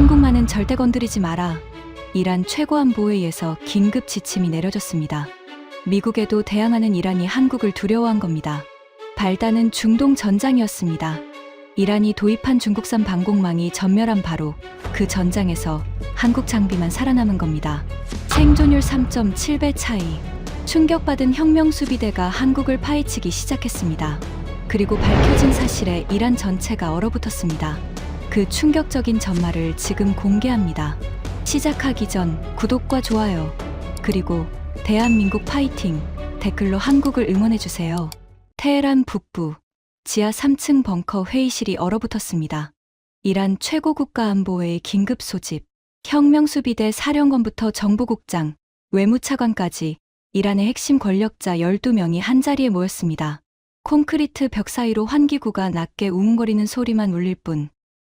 한국만은 절대 건드리지 마라. 이란 최고안보회의에서 긴급 지침이 내려졌습니다. 미국에도 대항하는 이란이 한국을 두려워한 겁니다. 발단은 중동 전장이었습니다. 이란이 도입한 중국산 방공망이 전멸한 바로 그 전장에서 한국 장비만 살아남은 겁니다. 생존율 3.7배 차이. 충격받은 혁명수비대가 한국을 파헤치기 시작했습니다. 그리고 밝혀진 사실에 이란 전체가 얼어붙었습니다. 그 충격적인 전말을 지금 공개합니다. 시작하기 전 구독과 좋아요, 그리고 대한민국 파이팅 댓글로 한국을 응원해주세요. 테헤란 북부 지하 3층 벙커 회의실이 얼어붙었습니다. 이란 최고국가안보회의 긴급 소집, 혁명수비대 사령관부터 정보국장, 외무차관까지 이란의 핵심 권력자 12명이 한자리에 모였습니다. 콘크리트 벽 사이로 환기구가 낮게 웅웅거리는 소리만 울릴 뿐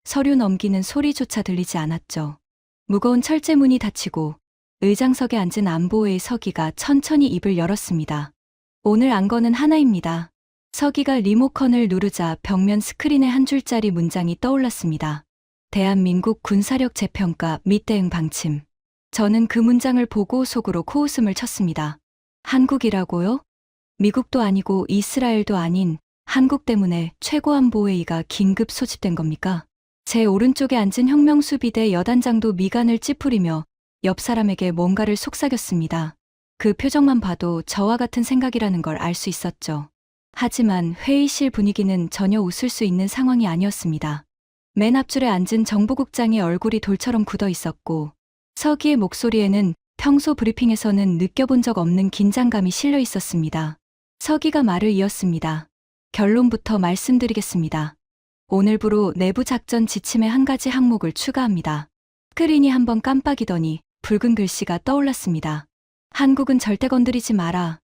서류 넘기는 소리조차 들리지 않았죠. 무거운 철제문이 닫히고 의장석에 앉은 안보회의 서기가 천천히 입을 열었습니다. 오늘 안 거는 하나입니다. 서기가 리모컨을 누르자 벽면 스크린에 한 줄짜리 문장이 떠올랐습니다. 대한민국 군사력 재평가 및 대응 방침. 저는 그 문장을 보고 속으로 코웃음을 쳤습니다. 한국이라고요? 미국도 아니고 이스라엘도 아닌 한국 때문에 최고안보회의가 긴급 소집된 겁니까? 제 오른쪽에 앉은 혁명수비대 여단장도 미간을 찌푸리며 옆 사람에게 뭔가를 속삭였습니다. 그 표정만 봐도 저와 같은 생각이라는 걸 알 수 있었죠. 하지만 회의실 분위기는 전혀 웃을 수 있는 상황이 아니었습니다. 맨 앞줄에 앉은 정보국장의 얼굴이 돌처럼 굳어 있었고 서기의 목소리에는 평소 브리핑에서는 느껴본 적 없는 긴장감이 실려 있었습니다. 서기가 말을 이었습니다. 결론부터 말씀드리겠습니다. 오늘부로 내부 작전 지침의 한 가지 항목을 추가합니다. 스크린이 한번 깜빡이더니 붉은 글씨가 떠올랐습니다. 한국은 절대 건드리지 마라.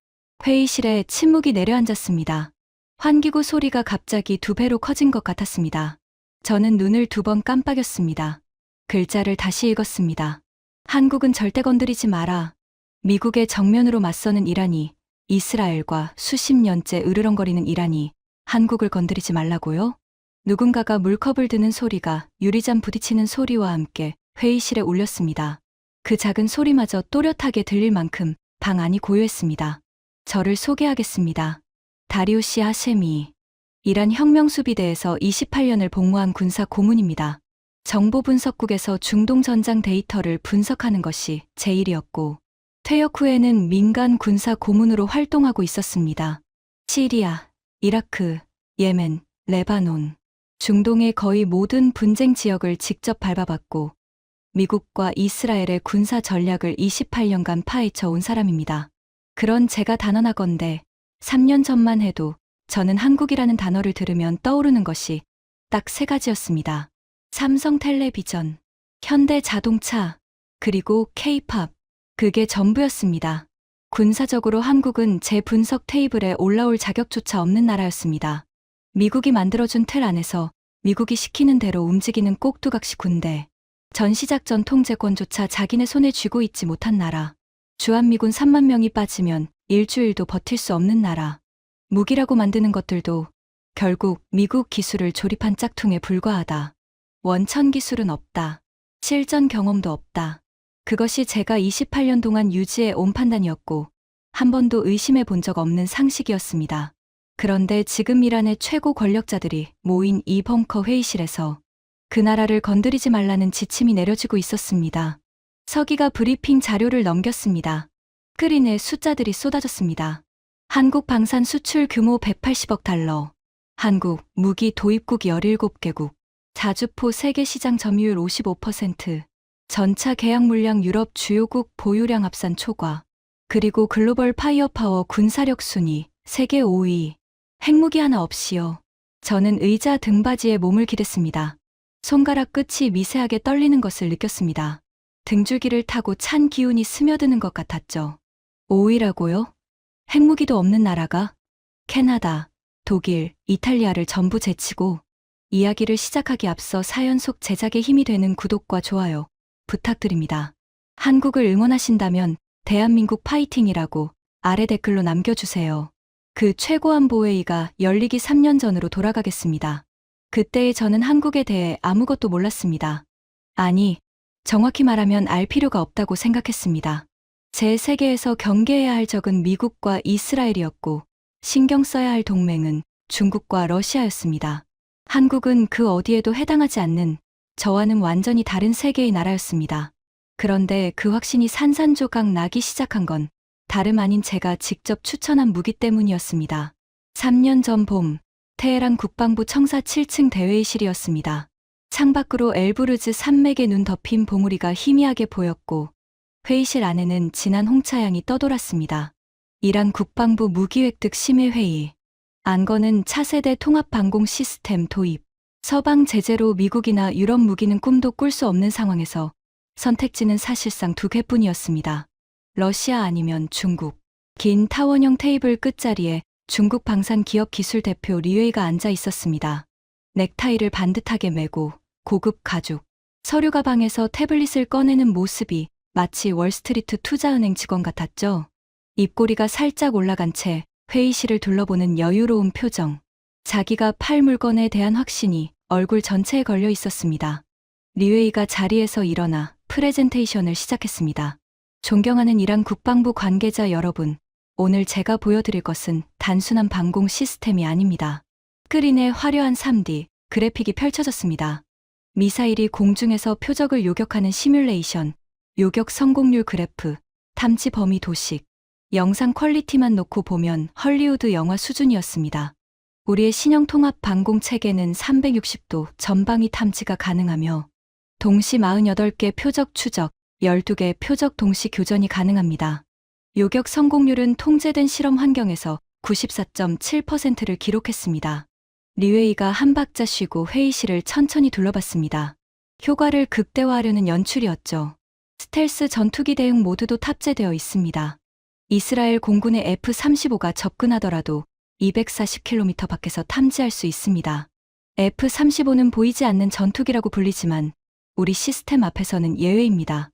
회의실에 침묵이 내려앉았습니다. 환기구 소리가 갑자기 2배로 커진 것 같았습니다. 저는 눈을 2번 깜빡였습니다. 글자를 다시 읽었습니다. 한국은 절대 건드리지 마라. 미국의 정면으로 맞서는 이란이, 이스라엘과 수십 년째 으르렁거리는 이란이 한국을 건드리지 말라고요? 누군가가 물컵을 드는 소리가 유리잔 부딪히는 소리와 함께 회의실에 울렸습니다. 그 작은 소리마저 또렷하게 들릴 만큼 방 안이 고요했습니다. 저를 소개하겠습니다. 다리우시 하셰미. 이란 혁명수비대에서 28년을 복무한 군사 고문입니다. 정보분석국에서 중동 전장 데이터를 분석하는 것이 제 일이었고, 퇴역 후에는 민간 군사 고문으로 활동하고 있었습니다. 시리아, 이라크, 예멘, 레바논, 중동의 거의 모든 분쟁 지역을 직접 밟아봤고 미국과 이스라엘의 군사 전략을 28년간 파헤쳐 온 사람입니다. 그런 제가 단언하건대 3년 전만 해도 저는 한국이라는 단어를 들으면 떠오르는 것이 딱 3가지였습니다. 삼성텔레비전, 현대자동차, 그리고 K-팝. 그게 전부였습니다. 군사적으로 한국은 제 분석 테이블에 올라올 자격조차 없는 나라였습니다. 미국이 만들어준 틀 안에서 미국이 시키는 대로 움직이는 꼭두각시 군대. 전시작전 통제권조차 자기네 손에 쥐고 있지 못한 나라. 주한미군 3만 명이 빠지면 일주일도 버틸 수 없는 나라. 무기라고 만드는 것들도 결국 미국 기술을 조립한 짝퉁에 불과하다. 원천 기술은 없다. 실전 경험도 없다. 그것이 제가 28년 동안 유지해 온 판단이었고 한 번도 의심해 본 적 없는 상식이었습니다. 그런데 지금 이란의 최고 권력자들이 모인 이 벙커 회의실에서 그 나라를 건드리지 말라는 지침이 내려지고 있었습니다. 서기가 브리핑 자료를 넘겼습니다. 스크린에 숫자들이 쏟아졌습니다. 한국 방산 수출 규모 180억 달러, 한국 무기 도입국 17개국, 자주포 세계 시장 점유율 55%, 전차 계약 물량 유럽 주요국 보유량 합산 초과, 그리고 글로벌 파이어파워 군사력 순위 세계 5위. 핵무기 하나 없이요. 저는 의자 등받이에 몸을 기댔습니다. 손가락 끝이 미세하게 떨리는 것을 느꼈습니다. 등줄기를 타고 찬 기운이 스며드는 것 같았죠. 5위라고요? 핵무기도 없는 나라가? 캐나다, 독일, 이탈리아를 전부 제치고. 이야기를 시작하기 앞서 사연 속 제작에 힘이 되는 구독과 좋아요 부탁드립니다. 한국을 응원하신다면 대한민국 파이팅이라고 아래 댓글로 남겨주세요. 그 최고안보회의가 열리기 3년 전으로 돌아가겠습니다. 그때의 저는 한국에 대해 아무것도 몰랐습니다. 아니, 정확히 말하면 알 필요가 없다고 생각했습니다. 제 세계에서 경계해야 할 적은 미국과 이스라엘이었고, 신경 써야 할 동맹은 중국과 러시아였습니다. 한국은 그 어디에도 해당하지 않는 저와는 완전히 다른 세계의 나라였습니다. 그런데 그 확신이 산산조각 나기 시작한 건 다름 아닌 제가 직접 추천한 무기 때문이었습니다. 3년 전 봄, 테헤란 국방부 청사 7층 대회의실이었습니다. 창밖으로 엘브루즈 산맥에 눈 덮인 봉우리가 희미하게 보였고 회의실 안에는 진한 홍차향이 떠돌았습니다. 이란 국방부 무기획득 심의회의. 안건은 차세대 통합 방공 시스템 도입. 서방 제재로 미국이나 유럽 무기는 꿈도 꿀 수 없는 상황에서 선택지는 사실상 두 개뿐이었습니다. 러시아 아니면 중국. 긴 타원형 테이블 끝자리에 중국 방산 기업 기술 대표 리웨이가 앉아 있었습니다. 넥타이를 반듯하게 매고 고급 가죽, 서류 가방에서 태블릿을 꺼내는 모습이 마치 월스트리트 투자은행 직원 같았죠. 입꼬리가 살짝 올라간 채 회의실을 둘러보는 여유로운 표정. 자기가 팔 물건에 대한 확신이 얼굴 전체에 걸려 있었습니다. 리웨이가 자리에서 일어나 프레젠테이션을 시작했습니다. 존경하는 이란 국방부 관계자 여러분, 오늘 제가 보여드릴 것은 단순한 방공 시스템이 아닙니다. 스크린에 화려한 3D 그래픽이 펼쳐졌습니다. 미사일이 공중에서 표적을 요격하는 시뮬레이션, 요격 성공률 그래프, 탐지 범위 도식, 영상 퀄리티만 놓고 보면 헐리우드 영화 수준이었습니다. 우리의 신형 통합 방공 체계는 360도 전방위 탐지가 가능하며 동시 48개 표적 추적, 12개 표적 동시 교전이 가능합니다. 요격 성공률은 통제된 실험 환경에서 94.7%를 기록했습니다. 리웨이가 한 박자 쉬고 회의실을 천천히 둘러봤습니다. 효과를 극대화하려는 연출이었죠. 스텔스 전투기 대응 모드도 탑재되어 있습니다. 이스라엘 공군의 F-35가 접근하더라도 240km 밖에서 탐지할 수 있습니다. F-35는 보이지 않는 전투기라고 불리지만 우리 시스템 앞에서는 예외입니다.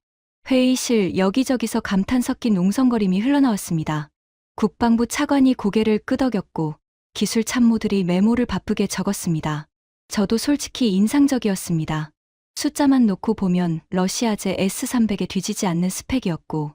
회의실 여기저기서 감탄 섞인 웅성거림이 흘러나왔습니다. 국방부 차관이 고개를 끄덕였고 기술 참모들이 메모를 바쁘게 적었습니다. 저도 솔직히 인상적이었습니다. 숫자만 놓고 보면 러시아제 S-300에 뒤지지 않는 스펙이었고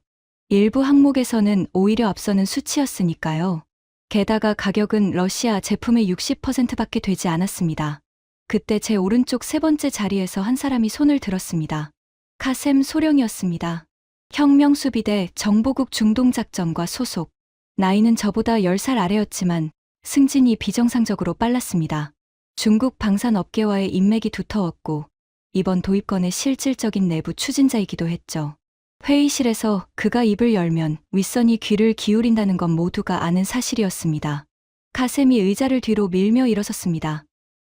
일부 항목에서는 오히려 앞서는 수치였으니까요. 게다가 가격은 러시아 제품의 60%밖에 되지 않았습니다. 그때 제 오른쪽 세 번째 자리에서 한 사람이 손을 들었습니다. 카셈 소령이었습니다. 혁명수비대 정보국 중동작전과 소속. 나이는 저보다 10살 아래였지만 승진이 비정상적으로 빨랐습니다. 중국 방산업계와의 인맥이 두터웠고 이번 도입건의 실질적인 내부 추진자이기도 했죠. 회의실에서 그가 입을 열면 윗선이 귀를 기울인다는 건 모두가 아는 사실이었습니다. 카셈이 의자를 뒤로 밀며 일어섰습니다.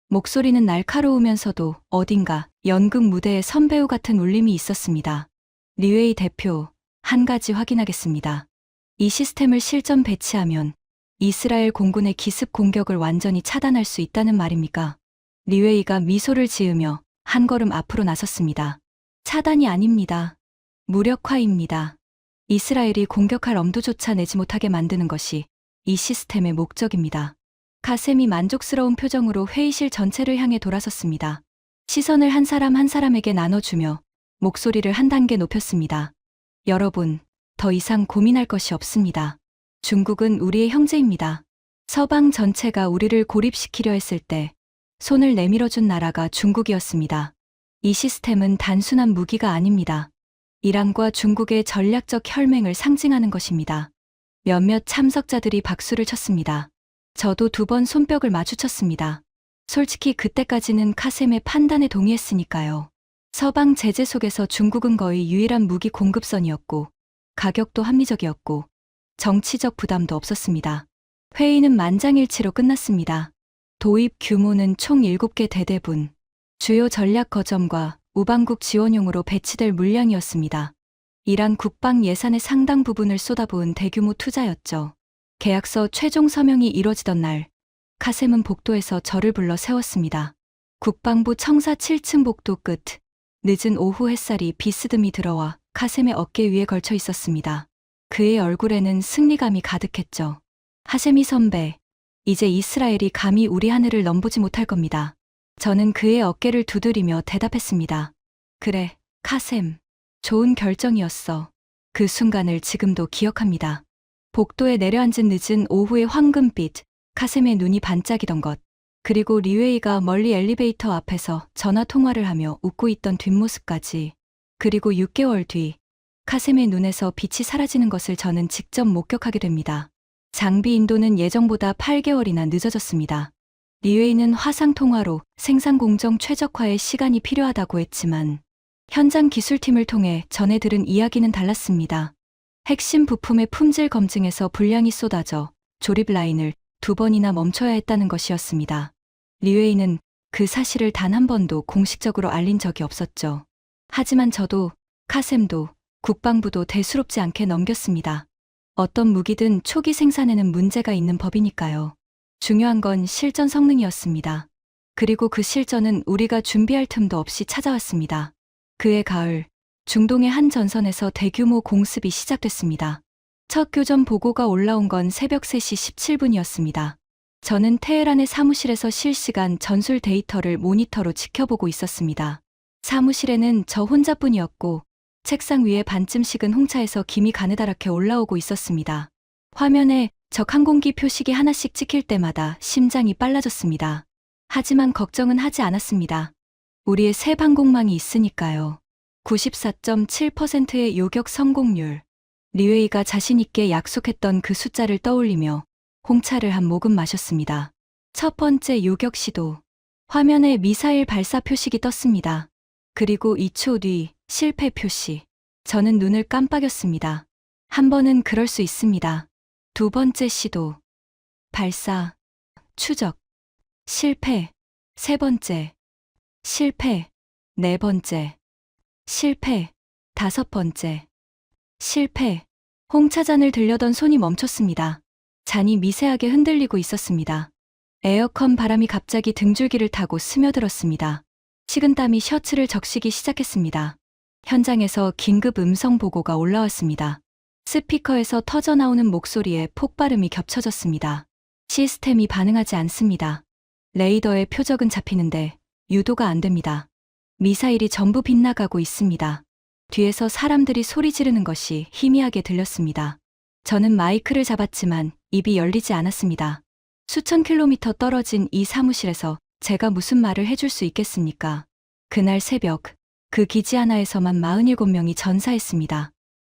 목소리는 날카로우면서도 어딘가 연극 무대의 선배우 같은 울림이 있었습니다. 리웨이 대표, 한 가지 확인하겠습니다. 이 시스템을 실전 배치하면 이스라엘 공군의 기습 공격을 완전히 차단할 수 있다는 말입니까? 리웨이가 미소를 지으며 한 걸음 앞으로 나섰습니다. 차단이 아닙니다. 무력화입니다. 이스라엘이 공격할 엄두조차 내지 못하게 만드는 것이 이 시스템의 목적입니다. 카셈이 만족스러운 표정으로 회의실 전체를 향해 돌아섰습니다. 시선을 한 사람 한 사람에게 나눠주며 목소리를 한 단계 높였습니다. 여러분, 더 이상 고민할 것이 없습니다. 중국은 우리의 형제입니다. 서방 전체가 우리를 고립시키려 했을 때 손을 내밀어준 나라가 중국이었습니다. 이 시스템은 단순한 무기가 아닙니다. 이란과 중국의 전략적 혈맹을 상징하는 것입니다. 몇몇 참석자들이 박수를 쳤습니다. 저도 2번 손뼉을 마주쳤습니다. 솔직히 그때까지는 카셈의 판단에 동의했으니까요. 서방 제재 속에서 중국은 거의 유일한 무기 공급선이었고 가격도 합리적이었고 정치적 부담도 없었습니다. 회의는 만장일치로 끝났습니다. 도입 규모는 총 7개 대대분, 주요 전략 거점과 우방국 지원용으로 배치될 물량이었습니다. 이란 국방 예산의 상당 부분을 쏟아부은 대규모 투자였죠. 계약서 최종 서명이 이뤄지던 날, 카셈은 복도에서 저를 불러 세웠습니다. 국방부 청사 7층 복도 끝, 늦은 오후 햇살이 비스듬히 들어와 카셈의 어깨 위에 걸쳐 있었습니다. 그의 얼굴에는 승리감이 가득했죠. 하세미 선배, 이제 이스라엘이 감히 우리 하늘을 넘보지 못할 겁니다. 저는 그의 어깨를 두드리며 대답했습니다. 그래, 카셈, 좋은 결정이었어. 그 순간을 지금도 기억합니다. 복도에 내려앉은 늦은 오후의 황금빛, 카셈의 눈이 반짝이던 것, 그리고 리웨이가 멀리 엘리베이터 앞에서 전화 통화를 하며 웃고 있던 뒷모습까지, 그리고 6개월 뒤, 카셈의 눈에서 빛이 사라지는 것을 저는 직접 목격하게 됩니다. 장비 인도는 예정보다 8개월이나 늦어졌습니다. 리웨이는 화상 통화로 생산 공정 최적화에 시간이 필요하다고 했지만, 현장 기술팀을 통해 전해 들은 이야기는 달랐습니다. 핵심 부품의 품질 검증에서 불량이 쏟아져 조립 라인을 2번이나 멈춰야 했다는 것이었습니다. 리웨이는 그 사실을 단 한 번도 공식적으로 알린 적이 없었죠. 하지만 저도, 카셈도, 국방부도 대수롭지 않게 넘겼습니다. 어떤 무기든 초기 생산에는 문제가 있는 법이니까요. 중요한 건 실전 성능이었습니다. 그리고 그 실전은 우리가 준비할 틈도 없이 찾아왔습니다. 그해 가을, 중동의 한 전선에서 대규모 공습이 시작됐습니다. 첫 교전 보고가 올라온 건 새벽 3시 17분이었습니다. 저는 테헤란의 사무실에서 실시간 전술 데이터를 모니터로 지켜보고 있었습니다. 사무실에는 저 혼자뿐이었고 책상 위에 반쯤 식은 홍차에서 김이 가느다랗게 올라오고 있었습니다. 화면에 적 항공기 표식이 하나씩 찍힐 때마다 심장이 빨라졌습니다. 하지만 걱정은 하지 않았습니다. 우리의 새 방공망이 있으니까요. 94.7%의 요격 성공률. 리웨이가 자신있게 약속했던 그 숫자를 떠올리며 홍차를 한 모금 마셨습니다. 첫 번째 요격 시도. 화면에 미사일 발사 표식이 떴습니다. 그리고 2초 뒤 실패 표시. 저는 눈을 깜빡였습니다. 한 번은 그럴 수 있습니다. 두 번째 시도. 발사. 추적. 실패. 세 번째. 실패. 네 번째. 실패. 다섯 번째. 실패. 홍차잔을 들려던 손이 멈췄습니다. 잔이 미세하게 흔들리고 있었습니다. 에어컨 바람이 갑자기 등줄기를 타고 스며들었습니다. 식은땀이 셔츠를 적시기 시작했습니다. 현장에서 긴급 음성 보고가 올라왔습니다. 스피커에서 터져나오는 목소리에 폭발음이 겹쳐졌습니다. 시스템이 반응하지 않습니다. 레이더의 표적은 잡히는데 유도가 안 됩니다. 미사일이 전부 빗나가고 있습니다. 뒤에서 사람들이 소리 지르는 것이 희미하게 들렸습니다. 저는 마이크를 잡았지만 입이 열리지 않았습니다. 수천 킬로미터 떨어진 이 사무실에서 제가 무슨 말을 해줄 수 있겠습니까? 그날 새벽, 그 기지 하나에서만 47명이 전사했습니다.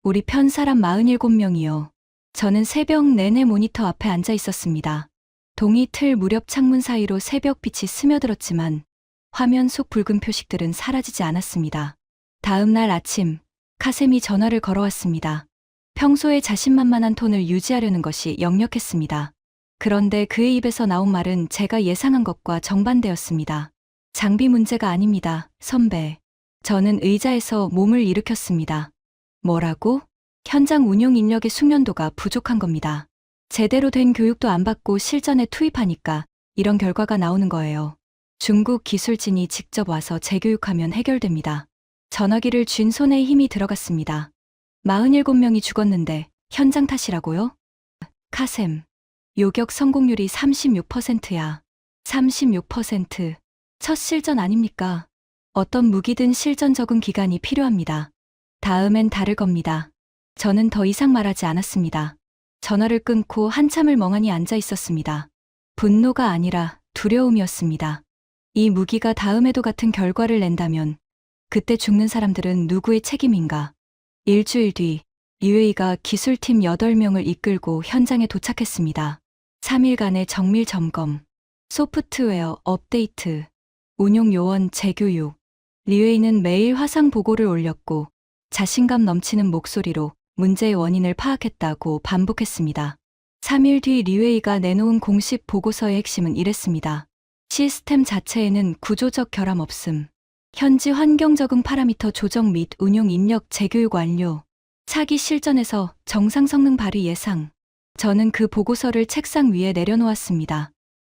우리 편 사람 47명이요. 저는 새벽 내내 모니터 앞에 앉아 있었습니다. 동이 틀 무렵 창문 사이로 새벽빛이 스며들었지만 화면 속 붉은 표식들은 사라지지 않았습니다. 다음 날 아침, 카셈이 전화를 걸어왔습니다. 평소에 자신만만한 톤을 유지하려는 것이 역력했습니다. 그런데 그의 입에서 나온 말은 제가 예상한 것과 정반대였습니다. 장비 문제가 아닙니다, 선배. 저는 의자에서 몸을 일으켰습니다. 뭐라고? 현장 운용 인력의 숙련도가 부족한 겁니다. 제대로 된 교육도 안 받고 실전에 투입하니까 이런 결과가 나오는 거예요. 중국 기술진이 직접 와서 재교육하면 해결됩니다. 전화기를 쥔 손에 힘이 들어갔습니다. 47명이 죽었는데 현장 탓이라고요? 카셈. 요격 성공률이 36%야. 36%. 첫 실전 아닙니까? 어떤 무기든 실전 적응 기간이 필요합니다. 다음엔 다를 겁니다. 저는 더 이상 말하지 않았습니다. 전화를 끊고 한참을 멍하니 앉아 있었습니다. 분노가 아니라 두려움이었습니다. 이 무기가 다음에도 같은 결과를 낸다면 그때 죽는 사람들은 누구의 책임인가? 일주일 뒤 리웨이가 기술팀 8명을 이끌고 현장에 도착했습니다. 3일간의 정밀 점검, 소프트웨어 업데이트, 운용 요원 재교육. 리웨이는 매일 화상 보고를 올렸고 자신감 넘치는 목소리로 문제의 원인을 파악했다고 반복했습니다. 3일 뒤 리웨이가 내놓은 공식 보고서의 핵심은 이랬습니다. 시스템 자체에는 구조적 결함 없음. 현지 환경 적응 파라미터 조정 및 운용 인력 재교육 완료. 차기 실전에서 정상 성능 발휘 예상. 저는 그 보고서를 책상 위에 내려놓았습니다.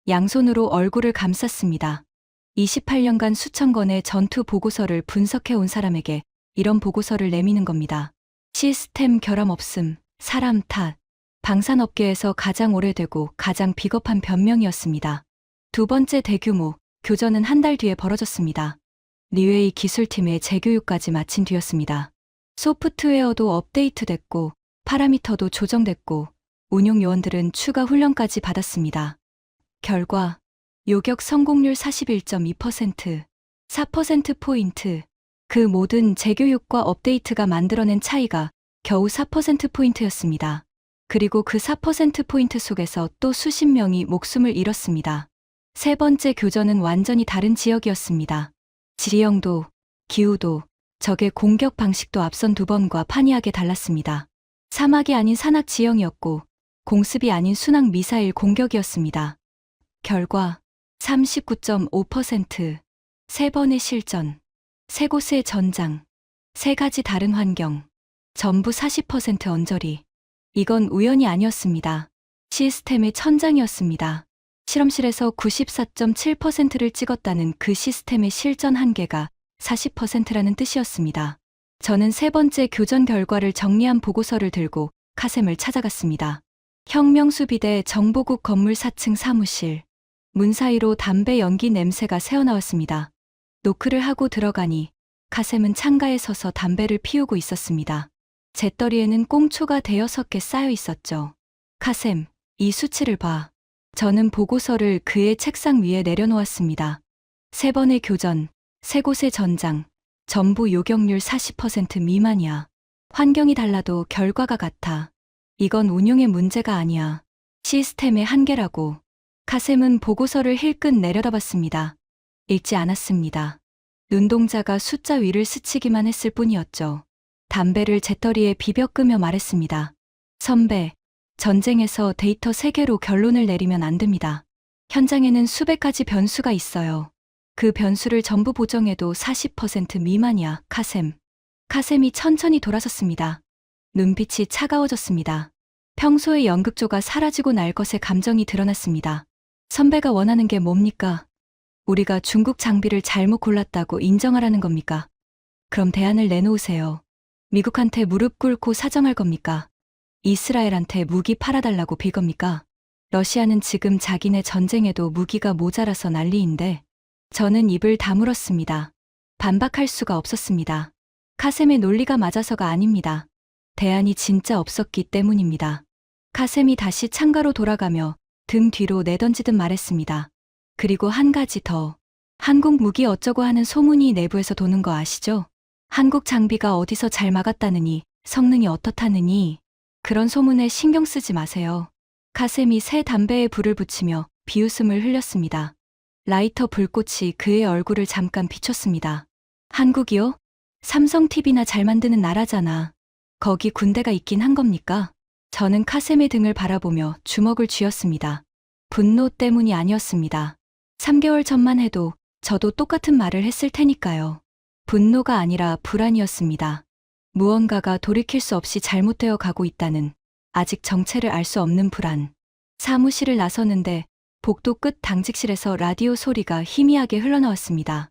양손으로 얼굴을 감쌌습니다. 28년간 수천 건의 전투 보고서를 분석해 온 사람에게 이런 보고서를 내미는 겁니다. 시스템 결함 없음, 사람 탓. 방산업계에서 가장 오래되고 가장 비겁한 변명이었습니다. 두 번째 대규모 교전은 한 달 뒤에 벌어졌습니다. 리웨이 기술팀의 재교육까지 마친 뒤였습니다. 소프트웨어도 업데이트됐고 파라미터도 조정됐고 운용 요원들은 추가 훈련까지 받았습니다. 결과 요격 성공률 41.2%, 4%포인트. 그 모든 재교육과 업데이트가 만들어낸 차이가 겨우 4%포인트였습니다. 그리고 그 4%포인트 속에서 또 수십 명이 목숨을 잃었습니다. 세 번째 교전은 완전히 다른 지역이었습니다. 지형도, 기후도, 적의 공격 방식도 앞선 두 번과 판이하게 달랐습니다. 사막이 아닌 산악 지형이었고 공습이 아닌 순항 미사일 공격이었습니다. 결과 39.5%, 세 번의 실전, 세 곳의 전장, 세 가지 다른 환경, 전부 40% 언저리. 이건 우연이 아니었습니다. 시스템의 천장이었습니다. 실험실에서 94.7%를 찍었다는 그 시스템의 실전 한계가 40%라는 뜻이었습니다. 저는 세 번째 교전 결과를 정리한 보고서를 들고 카셈을 찾아갔습니다. 혁명수비대 정보국 건물 4층 사무실. 문 사이로 담배 연기 냄새가 새어나왔습니다. 노크를 하고 들어가니 카셈은 창가에 서서 담배를 피우고 있었습니다. 재떨이에는 꽁초가 대여섯 개 쌓여 있었죠. 카셈, 이 수치를 봐. 저는 보고서를 그의 책상 위에 내려놓았습니다. 세 번의 교전, 세 곳의 전장, 전부 요격률 40% 미만이야. 환경이 달라도 결과가 같아. 이건 운용의 문제가 아니야. 시스템의 한계라고. 카셈은 보고서를 힐끗 내려다봤습니다. 읽지 않았습니다. 눈동자가 숫자 위를 스치기만 했을 뿐이었죠. 담배를 재떨이에 비벼 끄며 말했습니다. 선배, 전쟁에서 데이터 3개로 결론을 내리면 안 됩니다. 현장에는 수백 가지 변수가 있어요. 그 변수를 전부 보정해도 40% 미만이야, 카셈. 카셈이 천천히 돌아섰습니다. 눈빛이 차가워졌습니다. 평소의 연극조가 사라지고 날 것의 감정이 드러났습니다. 선배가 원하는 게 뭡니까? 우리가 중국 장비를 잘못 골랐다고 인정하라는 겁니까? 그럼 대안을 내놓으세요. 미국한테 무릎 꿇고 사정할 겁니까? 이스라엘한테 무기 팔아달라고 빌 겁니까? 러시아는 지금 자기네 전쟁에도 무기가 모자라서 난리인데 저는 입을 다물었습니다. 반박할 수가 없었습니다. 카셈의 논리가 맞아서가 아닙니다. 대안이 진짜 없었기 때문입니다. 카셈이 다시 창가로 돌아가며 등 뒤로 내던지듯 말했습니다. 그리고 한 가지 더. 한국 무기 어쩌고 하는 소문이 내부에서 도는 거 아시죠? 한국 장비가 어디서 잘 막았다느니, 성능이 어떻다느니, 그런 소문에 신경 쓰지 마세요. 카셈이 새 담배에 불을 붙이며 비웃음을 흘렸습니다. 라이터 불꽃이 그의 얼굴을 잠깐 비췄습니다. 한국이요? 삼성 TV나 잘 만드는 나라잖아. 거기 군대가 있긴 한 겁니까? 저는 카셈의 등을 바라보며 주먹을 쥐었습니다. 분노 때문이 아니었습니다. 3개월 전만 해도 저도 똑같은 말을 했을 테니까요. 분노가 아니라 불안이었습니다. 무언가가 돌이킬 수 없이 잘못되어 가고 있다는 아직 정체를 알 수 없는 불안. 사무실을 나서는데 복도 끝 당직실에서 라디오 소리가 희미하게 흘러나왔습니다.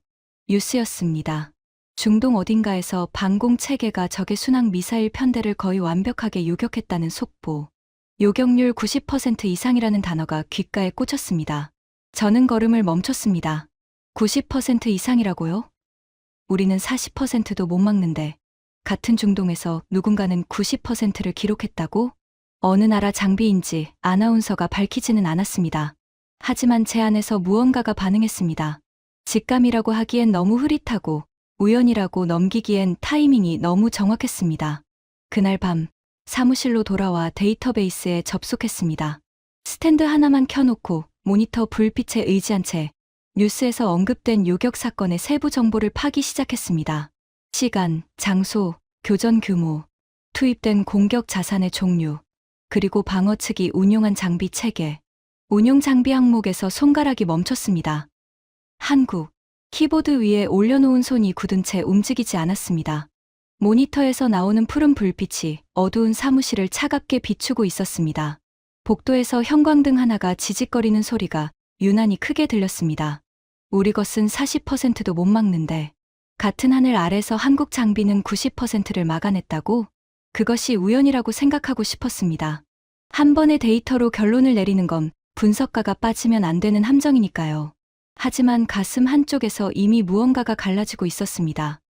뉴스였습니다. 중동 어딘가에서 방공 체계가 적의 순항 미사일 편대를 거의 완벽하게 요격했다는 속보. 요격률 90% 이상이라는 단어가 귓가에 꽂혔습니다. 저는 걸음을 멈췄습니다. 90% 이상이라고요? 우리는 40%도 못 막는데 같은 중동에서 누군가는 90%를 기록했다고? 어느 나라 장비인지 아나운서가 밝히지는 않았습니다. 하지만 제 안에서 무언가가 반응했습니다. 직감이라고 하기엔 너무 흐릿하고 우연이라고 넘기기엔 타이밍이 너무 정확했습니다. 그날 밤 사무실로 돌아와 데이터베이스에 접속했습니다. 스탠드 하나만 켜놓고 모니터 불빛에 의지한 채 뉴스에서 언급된 요격 사건의 세부 정보를 파기 시작했습니다. 시간, 장소, 교전 규모, 투입된 공격 자산의 종류, 그리고 방어 측이 운용한 장비 체계. 운용 장비 항목에서 손가락이 멈췄습니다. 한국. 키보드 위에 올려놓은 손이 굳은 채 움직이지 않았습니다. 모니터에서 나오는 푸른 불빛이 어두운 사무실을 차갑게 비추고 있었습니다. 복도에서 형광등 하나가 지직거리는 소리가 유난히 크게 들렸습니다. 우리 것은 40%도 못 막는데 같은 하늘 아래서 한국 장비는 90%를 막아냈다고? 그것이 우연이라고 생각하고 싶었습니다. 한 번의 데이터로 결론을 내리는 건 분석가가 빠지면 안 되는 함정이니까요. 하지만 가슴 한쪽에서 이미 무언가가 갈라지고 있었습니다.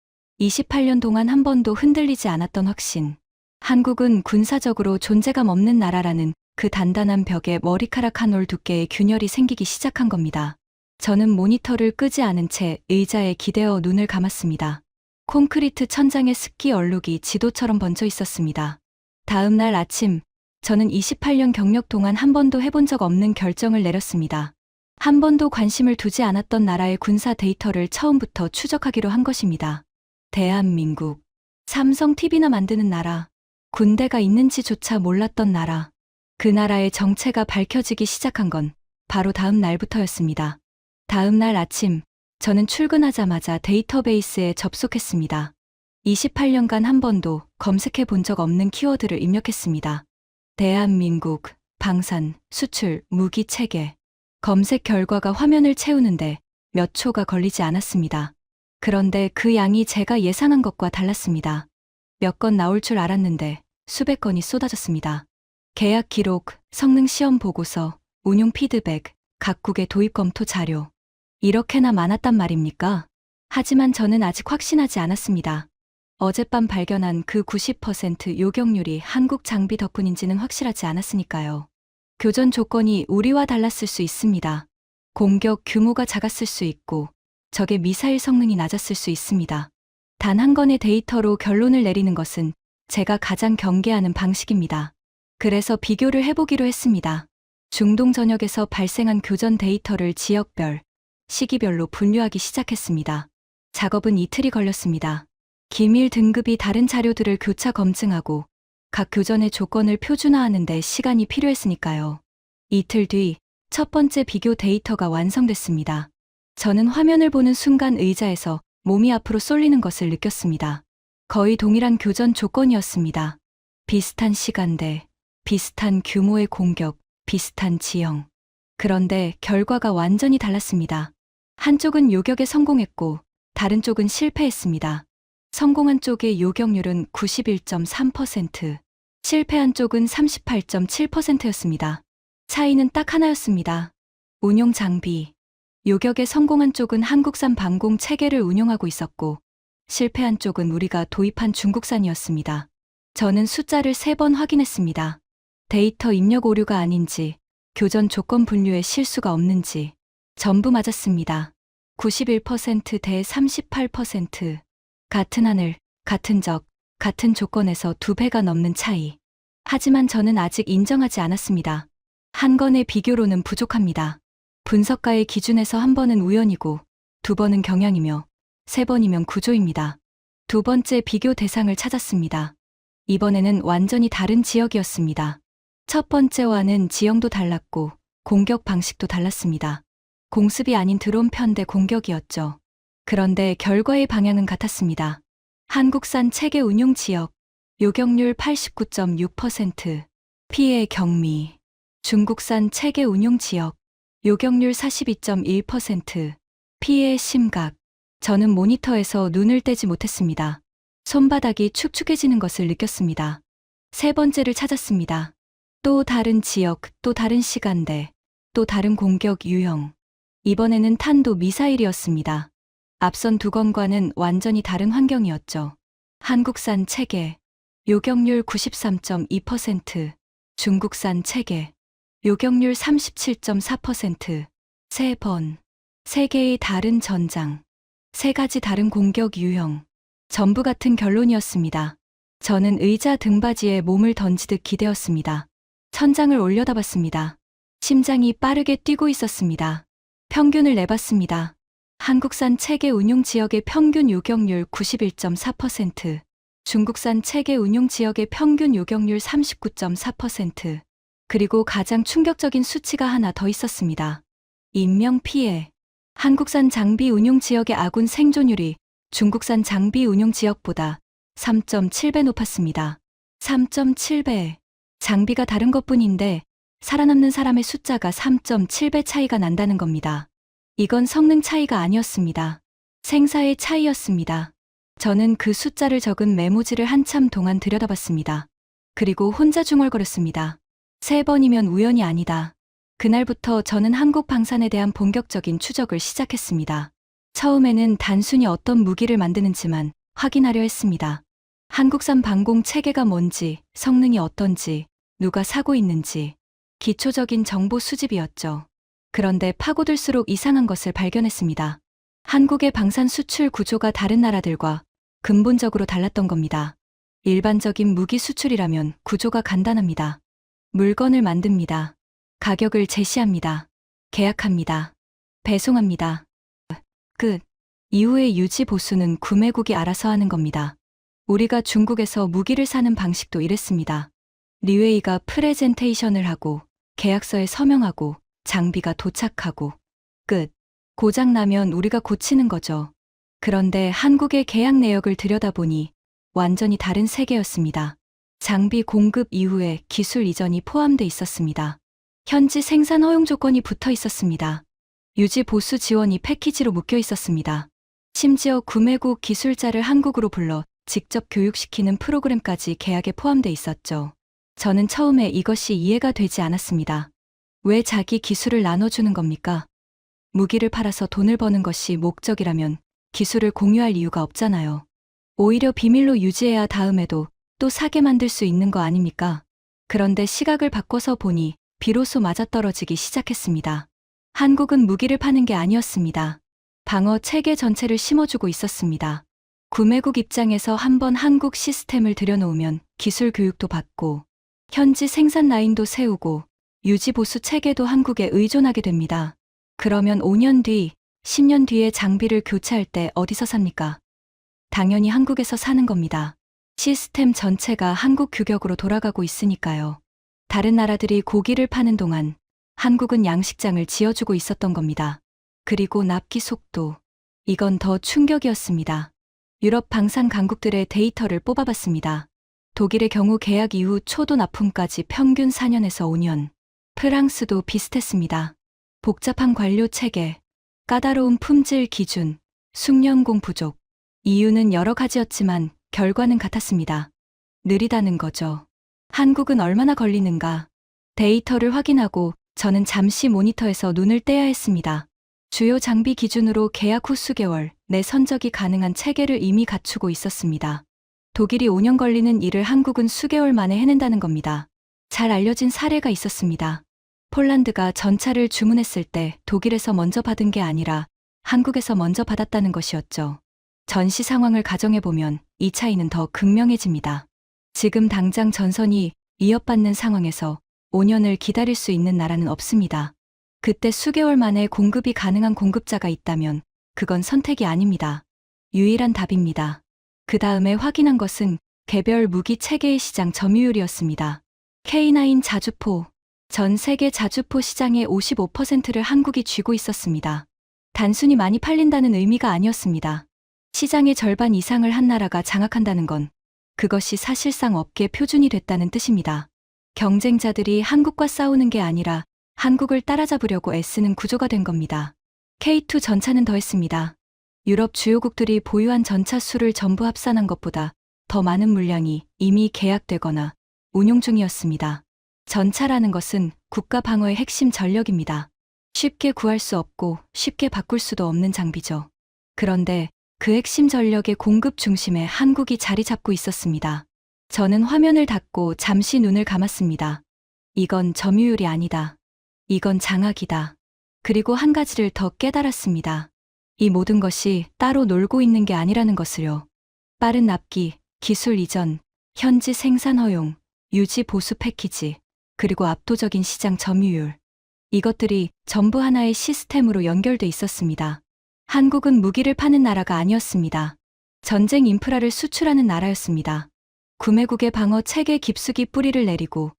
28년 동안 한 번도 흔들리지 않았던 확신. 한국은 군사적으로 존재감 없는 나라라는 그 단단한 벽에 머리카락 한 올 두께의 균열이 생기기 시작한 겁니다. 저는 모니터를 끄지 않은 채 의자에 기대어 눈을 감았습니다. 콘크리트 천장에 습기 얼룩이 지도처럼 번져 있었습니다. 다음 날 아침, 저는 28년 경력 동안 한 번도 해본 적 없는 결정을 내렸습니다. 한 번도 관심을 두지 않았던 나라의 군사 데이터를 처음부터 추적하기로 한 것입니다. 대한민국. 삼성 TV나 만드는 나라. 군대가 있는지조차 몰랐던 나라. 그 나라의 정체가 밝혀지기 시작한 건 바로 다음 날부터였습니다. 다음 날 아침, 저는 출근하자마자 데이터베이스에 접속했습니다. 28년간 한 번도 검색해 본 적 없는 키워드를 입력했습니다. 대한민국, 방산, 수출, 무기 체계. 검색 결과가 화면을 채우는데 몇 초가 걸리지 않았습니다. 그런데 그 양이 제가 예상한 것과 달랐습니다. 몇 건 나올 줄 알았는데 수백 건이 쏟아졌습니다. 계약 기록, 성능 시험 보고서, 운용 피드백, 각국의 도입 검토 자료. 이렇게나 많았단 말입니까? 하지만 저는 아직 확신하지 않았습니다. 어젯밤 발견한 그 90% 요격률이 한국 장비 덕분인지는 확실하지 않았으니까요. 교전 조건이 우리와 달랐을 수 있습니다. 공격 규모가 작았을 수 있고, 적의 미사일 성능이 낮았을 수 있습니다. 단 한 건의 데이터로 결론을 내리는 것은 제가 가장 경계하는 방식입니다. 그래서 비교를 해보기로 했습니다. 중동 전역에서 발생한 교전 데이터를 지역별, 시기별로 분류하기 시작했습니다. 작업은 이틀이 걸렸습니다. 기밀 등급이 다른 자료들을 교차 검증하고 각 교전의 조건을 표준화하는 데 시간이 필요했으니까요. 이틀 뒤 첫 번째 비교 데이터가 완성됐습니다. 저는 화면을 보는 순간 의자에서 몸이 앞으로 쏠리는 것을 느꼈습니다. 거의 동일한 교전 조건이었습니다. 비슷한 시간대, 비슷한 규모의 공격, 비슷한 지형. 그런데 결과가 완전히 달랐습니다. 한쪽은 요격에 성공했고 다른 쪽은 실패했습니다. 성공한 쪽의 요격률은 91.3%, 실패한 쪽은 38.7%였습니다. 차이는 딱 하나였습니다. 운용 장비. 요격에 성공한 쪽은 한국산 방공 체계를 운용하고 있었고 실패한 쪽은 우리가 도입한 중국산이었습니다. 저는 숫자를 3번 확인했습니다. 데이터 입력 오류가 아닌지, 교전 조건 분류에 실수가 없는지 전부 맞았습니다. 91% 대 38%. 같은 하늘, 같은 적, 같은 조건에서 2배가 넘는 차이. 하지만 저는 아직 인정하지 않았습니다. 한 건의 비교로는 부족합니다. 분석가의 기준에서 한 번은 우연이고, 2번은 경향이며, 3번이면 구조입니다. 두 번째 비교 대상을 찾았습니다. 이번에는 완전히 다른 지역이었습니다. 첫 번째와는 지형도 달랐고, 공격 방식도 달랐습니다. 공습이 아닌 드론 편대 공격이었죠. 그런데 결과의 방향은 같았습니다. 한국산 체계 운용 지역, 요격률 89.6%, 피해 경미. 중국산 체계 운용 지역, 요격률 42.1%, 피해 심각. 저는 모니터에서 눈을 떼지 못했습니다. 손바닥이 축축해지는 것을 느꼈습니다. 세 번째를 찾았습니다. 또 다른 지역, 또 다른 시간대, 또 다른 공격 유형. 이번에는 탄도 미사일이었습니다. 앞선 2건과는 완전히 다른 환경이었죠. 한국산 체계, 요격률 93.2%, 중국산 체계, 요격률 37.4%, 3번, 3개의 다른 전장, 3가지 다른 공격 유형, 전부 같은 결론이었습니다. 저는 의자 등받이에 몸을 던지듯 기대었습니다. 천장을 올려다봤습니다. 심장이 빠르게 뛰고 있었습니다. 평균을 내봤습니다. 한국산 체계 운용 지역의 평균 요격률 91.4%, 중국산 체계 운용 지역의 평균 요격률 39.4%, 그리고 가장 충격적인 수치가 하나 더 있었습니다. 인명 피해. 한국산 장비 운용 지역의 아군 생존율이 중국산 장비 운용 지역보다 3.7배 높았습니다. 3.7배. 장비가 다른 것뿐인데 살아남는 사람의 숫자가 3.7배 차이가 난다는 겁니다. 이건 성능 차이가 아니었습니다. 생사의 차이였습니다. 저는 그 숫자를 적은 메모지를 한참 동안 들여다봤습니다. 그리고 혼자 중얼거렸습니다. 3번이면 우연이 아니다. 그날부터 저는 한국 방산에 대한 본격적인 추적을 시작했습니다. 처음에는 단순히 어떤 무기를 만드는지만 확인하려 했습니다. 한국산 방공 체계가 뭔지, 성능이 어떤지, 누가 사고 있는지, 기초적인 정보 수집이었죠. 그런데 파고들수록 이상한 것을 발견했습니다. 한국의 방산 수출 구조가 다른 나라들과 근본적으로 달랐던 겁니다. 일반적인 무기 수출이라면 구조가 간단합니다. 물건을 만듭니다. 가격을 제시합니다. 계약합니다. 배송합니다. 끝. 이후의 유지 보수는 구매국이 알아서 하는 겁니다. 우리가 중국에서 무기를 사는 방식도 이랬습니다. 리웨이가 프레젠테이션을 하고 계약서에 서명하고 장비가 도착하고 끝. 고장나면 우리가 고치는 거죠. 그런데 한국의 계약 내역을 들여다보니 완전히 다른 세계였습니다. 장비 공급 이후에 기술 이전이 포함돼 있었습니다. 현지 생산 허용 조건이 붙어 있었습니다. 유지 보수 지원이 패키지로 묶여 있었습니다. 심지어 구매국 기술자를 한국으로 불러 직접 교육시키는 프로그램까지 계약에 포함돼 있었죠. 저는 처음에 이것이 이해가 되지 않았습니다. 왜 자기 기술을 나눠주는 겁니까? 무기를 팔아서 돈을 버는 것이 목적이라면 기술을 공유할 이유가 없잖아요. 오히려 비밀로 유지해야 다음에도 또 사게 만들 수 있는 거 아닙니까? 그런데 시각을 바꿔서 보니 비로소 맞아떨어지기 시작했습니다. 한국은 무기를 파는 게 아니었습니다. 방어 체계 전체를 심어주고 있었습니다. 구매국 입장에서 한번 한국 시스템을 들여놓으면 기술 교육도 받고 현지 생산 라인도 세우고 유지 보수 체계도 한국에 의존하게 됩니다. 그러면 5년 뒤, 10년 뒤에 장비를 교체할 때 어디서 삽니까? 당연히 한국에서 사는 겁니다. 시스템 전체가 한국 규격으로 돌아가고 있으니까요. 다른 나라들이 고기를 파는 동안 한국은 양식장을 지어주고 있었던 겁니다. 그리고 납기 속도. 이건 더 충격이었습니다. 유럽 방산 강국들의 데이터를 뽑아봤습니다. 독일의 경우 계약 이후 초도 납품까지 평균 4년에서 5년. 프랑스도 비슷했습니다. 복잡한 관료 체계, 까다로운 품질 기준, 숙련공 부족. 이유는 여러 가지였지만 결과는 같았습니다. 느리다는 거죠. 한국은 얼마나 걸리는가? 데이터를 확인하고 저는 잠시 모니터에서 눈을 떼야 했습니다. 주요 장비 기준으로 계약 후 수개월 내 선적이 가능한 체계를 이미 갖추고 있었습니다. 독일이 5년 걸리는 일을 한국은 수개월 만에 해낸다는 겁니다. 잘 알려진 사례가 있었습니다. 폴란드가 전차를 주문했을 때 독일에서 먼저 받은 게 아니라 한국에서 먼저 받았다는 것이었죠. 전시 상황을 가정해보면 이 차이는 더 극명해집니다. 지금 당장 전선이 위협받는 상황에서 5년을 기다릴 수 있는 나라는 없습니다. 그때 수개월 만에 공급이 가능한 공급자가 있다면 그건 선택이 아닙니다. 유일한 답입니다. 그 다음에 확인한 것은 개별 무기 체계의 시장 점유율이었습니다. K9 자주포, 전 세계 자주포 시장의 55%를 한국이 쥐고 있었습니다. 단순히 많이 팔린다는 의미가 아니었습니다. 시장의 절반 이상을 한 나라가 장악한다는 건 그것이 사실상 업계 표준이 됐다는 뜻입니다. 경쟁자들이 한국과 싸우는 게 아니라 한국을 따라잡으려고 애쓰는 구조가 된 겁니다. K2 전차는 더했습니다. 유럽 주요국들이 보유한 전차 수를 전부 합산한 것보다 더 많은 물량이 이미 계약되거나 운용 중이었습니다. 전차라는 것은 국가 방어의 핵심 전력입니다. 쉽게 구할 수 없고 쉽게 바꿀 수도 없는 장비죠. 그런데 그 핵심 전력의 공급 중심에 한국이 자리 잡고 있었습니다. 저는 화면을 닫고 잠시 눈을 감았습니다. 이건 점유율이 아니다. 이건 장악이다. 그리고 한 가지를 더 깨달았습니다. 이 모든 것이 따로 놀고 있는 게 아니라는 것을요. 빠른 납기, 기술 이전, 현지 생산 허용, 유지 보수 패키지, 그리고 압도적인 시장 점유율. 이것들이 전부 하나의 시스템으로 연결돼 있었습니다. 한국은 무기를 파는 나라가 아니었습니다. 전쟁 인프라를 수출하는 나라였습니다. 구매국의 방어 체계 깊숙이 뿌리를 내리고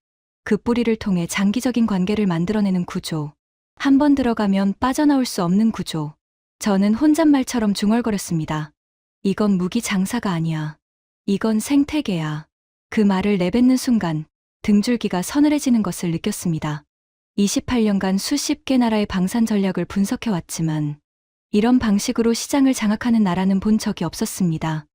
그 뿌리를 통해 장기적인 관계를 만들어내는 구조. 한 번 들어가면 빠져나올 수 없는 구조. 저는 혼잣말처럼 중얼거렸습니다. 이건 무기 장사가 아니야. 이건 생태계야. 그 말을 내뱉는 순간 등줄기가 서늘해지는 것을 느꼈습니다. 28년간 수십 개 나라의 방산 전략을 분석해왔지만 이런 방식으로 시장을 장악하는 나라는 본 적이 없었습니다.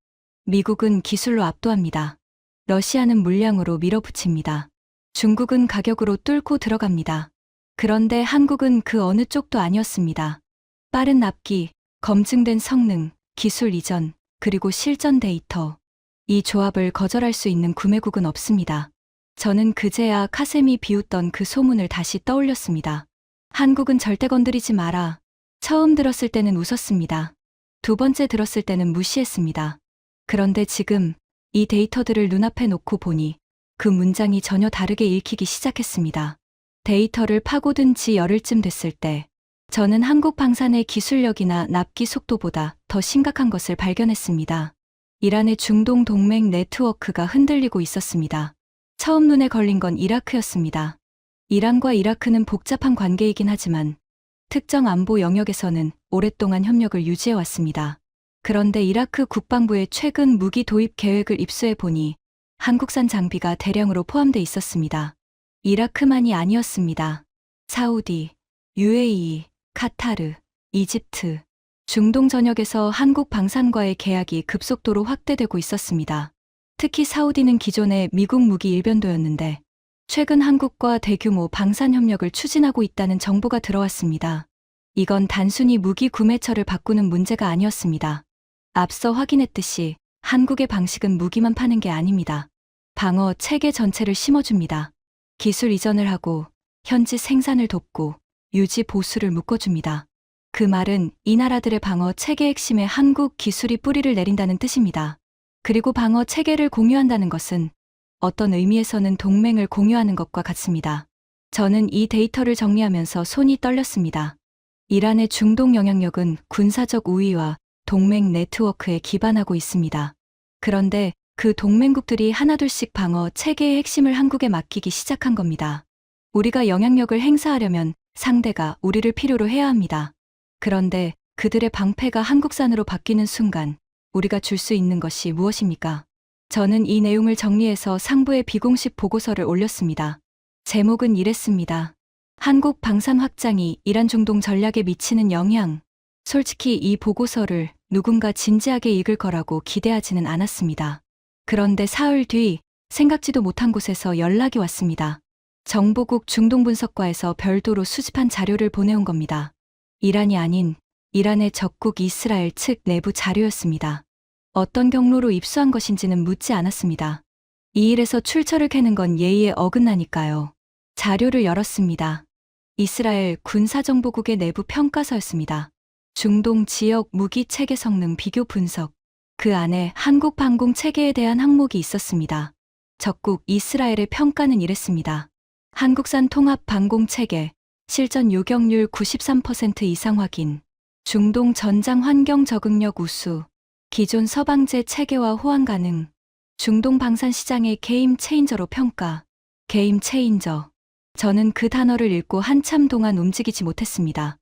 미국은 기술로 압도합니다. 러시아는 물량으로 밀어붙입니다. 중국은 가격으로 뚫고 들어갑니다. 그런데 한국은 그 어느 쪽도 아니었습니다. 빠른 납기, 검증된 성능, 기술 이전, 그리고 실전 데이터. 이 조합을 거절할 수 있는 구매국은 없습니다. 저는 그제야 카셈이 비웃던 그 소문을 다시 떠올렸습니다. 한국은 절대 건드리지 마라. 처음 들었을 때는 웃었습니다. 두 번째 들었을 때는 무시했습니다. 그런데 지금 이 데이터들을 눈앞에 놓고 보니 그 문장이 전혀 다르게 읽히기 시작했습니다. 데이터를 파고든 지 열흘쯤 됐을 때 저는 한국 방산의 기술력이나 납기 속도보다 더 심각한 것을 발견했습니다. 이란의 중동 동맹 네트워크가 흔들리고 있었습니다. 처음 눈에 걸린 건 이라크였습니다. 이란과 이라크는 복잡한 관계이긴 하지만 특정 안보 영역에서는 오랫동안 협력을 유지해왔습니다. 그런데 이라크 국방부의 최근 무기 도입 계획을 입수해 보니 한국산 장비가 대량으로 포함돼 있었습니다. 이라크만이 아니었습니다. 사우디, UAE, 카타르, 이집트, 중동 전역에서 한국 방산과의 계약이 급속도로 확대되고 있었습니다. 특히 사우디는 기존의 미국 무기 일변도였는데 최근 한국과 대규모 방산 협력을 추진하고 있다는 정보가 들어왔습니다. 이건 단순히 무기 구매처를 바꾸는 문제가 아니었습니다. 앞서 확인했듯이 한국의 방식은 무기만 파는 게 아닙니다. 방어 체계 전체를 심어줍니다. 기술 이전을 하고 현지 생산을 돕고 유지 보수를 묶어줍니다. 그 말은 이 나라들의 방어 체계 핵심에 한국 기술이 뿌리를 내린다는 뜻입니다. 그리고 방어 체계를 공유한다는 것은 어떤 의미에서는 동맹을 공유하는 것과 같습니다. 저는 이 데이터를 정리하면서 손이 떨렸습니다. 이란의 중동 영향력은 군사적 우위와 동맹 네트워크에 기반하고 있습니다. 그런데 그 동맹국들이 하나둘씩 방어 체계의 핵심을 한국에 맡기기 시작한 겁니다. 우리가 영향력을 행사하려면 상대가 우리를 필요로 해야 합니다. 그런데 그들의 방패가 한국산으로 바뀌는 순간 우리가 줄 수 있는 것이 무엇입니까? 저는 이 내용을 정리해서 상부에 비공식 보고서를 올렸습니다. 제목은 이랬습니다. 한국 방산 확장이 이란 중동 전략에 미치는 영향. 솔직히 이 보고서를 누군가 진지하게 읽을 거라고 기대하지는 않았습니다. 그런데 사흘 뒤 생각지도 못한 곳에서 연락이 왔습니다. 정보국 중동분석과에서 별도로 수집한 자료를 보내온 겁니다. 이란이 아닌 이란의 적국 이스라엘 측 내부 자료였습니다. 어떤 경로로 입수한 것인지는 묻지 않았습니다. 이 일에서 출처를 캐는 건 예의에 어긋나니까요. 자료를 열었습니다. 이스라엘 군사정보국의 내부 평가서였습니다. 중동 지역 무기 체계 성능 비교 분석. 그 안에 한국 방공 체계에 대한 항목이 있었습니다. 적국 이스라엘의 평가는 이랬습니다. 한국산 통합 방공 체계, 실전 요격률 93% 이상 확인, 중동 전장 환경 적응력 우수, 기존 서방제 체계와 호환 가능, 중동 방산 시장의 게임 체인저로 평가. 게임 체인저. 저는 그 단어를 읽고 한참 동안 움직이지 못했습니다.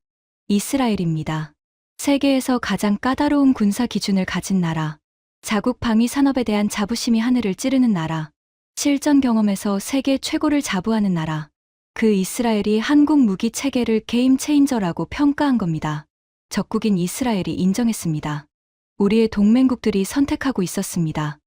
이스라엘입니다. 세계에서 가장 까다로운 군사 기준을 가진 나라. 자국 방위 산업에 대한 자부심이 하늘을 찌르는 나라. 실전 경험에서 세계 최고를 자부하는 나라. 그 이스라엘이 한국 무기 체계를 게임 체인저라고 평가한 겁니다. 적국인 이스라엘이 인정했습니다. 우리의 동맹국들이 선택하고 있었습니다.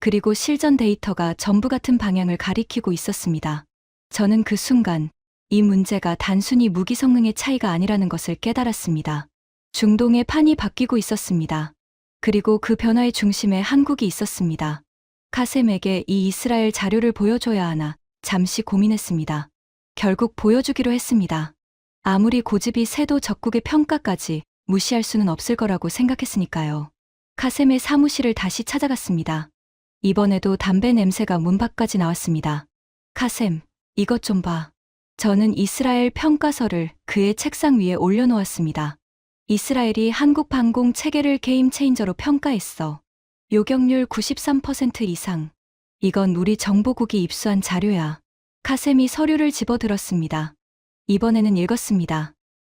그리고 실전 데이터가 전부 같은 방향을 가리키고 있었습니다. 저는 그 순간 이 문제가 단순히 무기 성능의 차이가 아니라는 것을 깨달았습니다. 중동의 판이 바뀌고 있었습니다. 그리고 그 변화의 중심에 한국이 있었습니다. 카셈에게 이 이스라엘 자료를 보여줘야 하나 잠시 고민했습니다. 결국 보여주기로 했습니다. 아무리 고집이 세도 적국의 평가까지 무시할 수는 없을 거라고 생각했으니까요. 카셈의 사무실을 다시 찾아갔습니다. 이번에도 담배 냄새가 문 밖까지 나왔습니다. 카셈, 이것 좀 봐. 저는 이스라엘 평가서를 그의 책상 위에 올려놓았습니다. 이스라엘이 한국 방공 체계를 게임 체인저로 평가했어. 요격률 93% 이상. 이건 우리 정보국이 입수한 자료야. 카셈이 서류를 집어들었습니다. 이번에는 읽었습니다.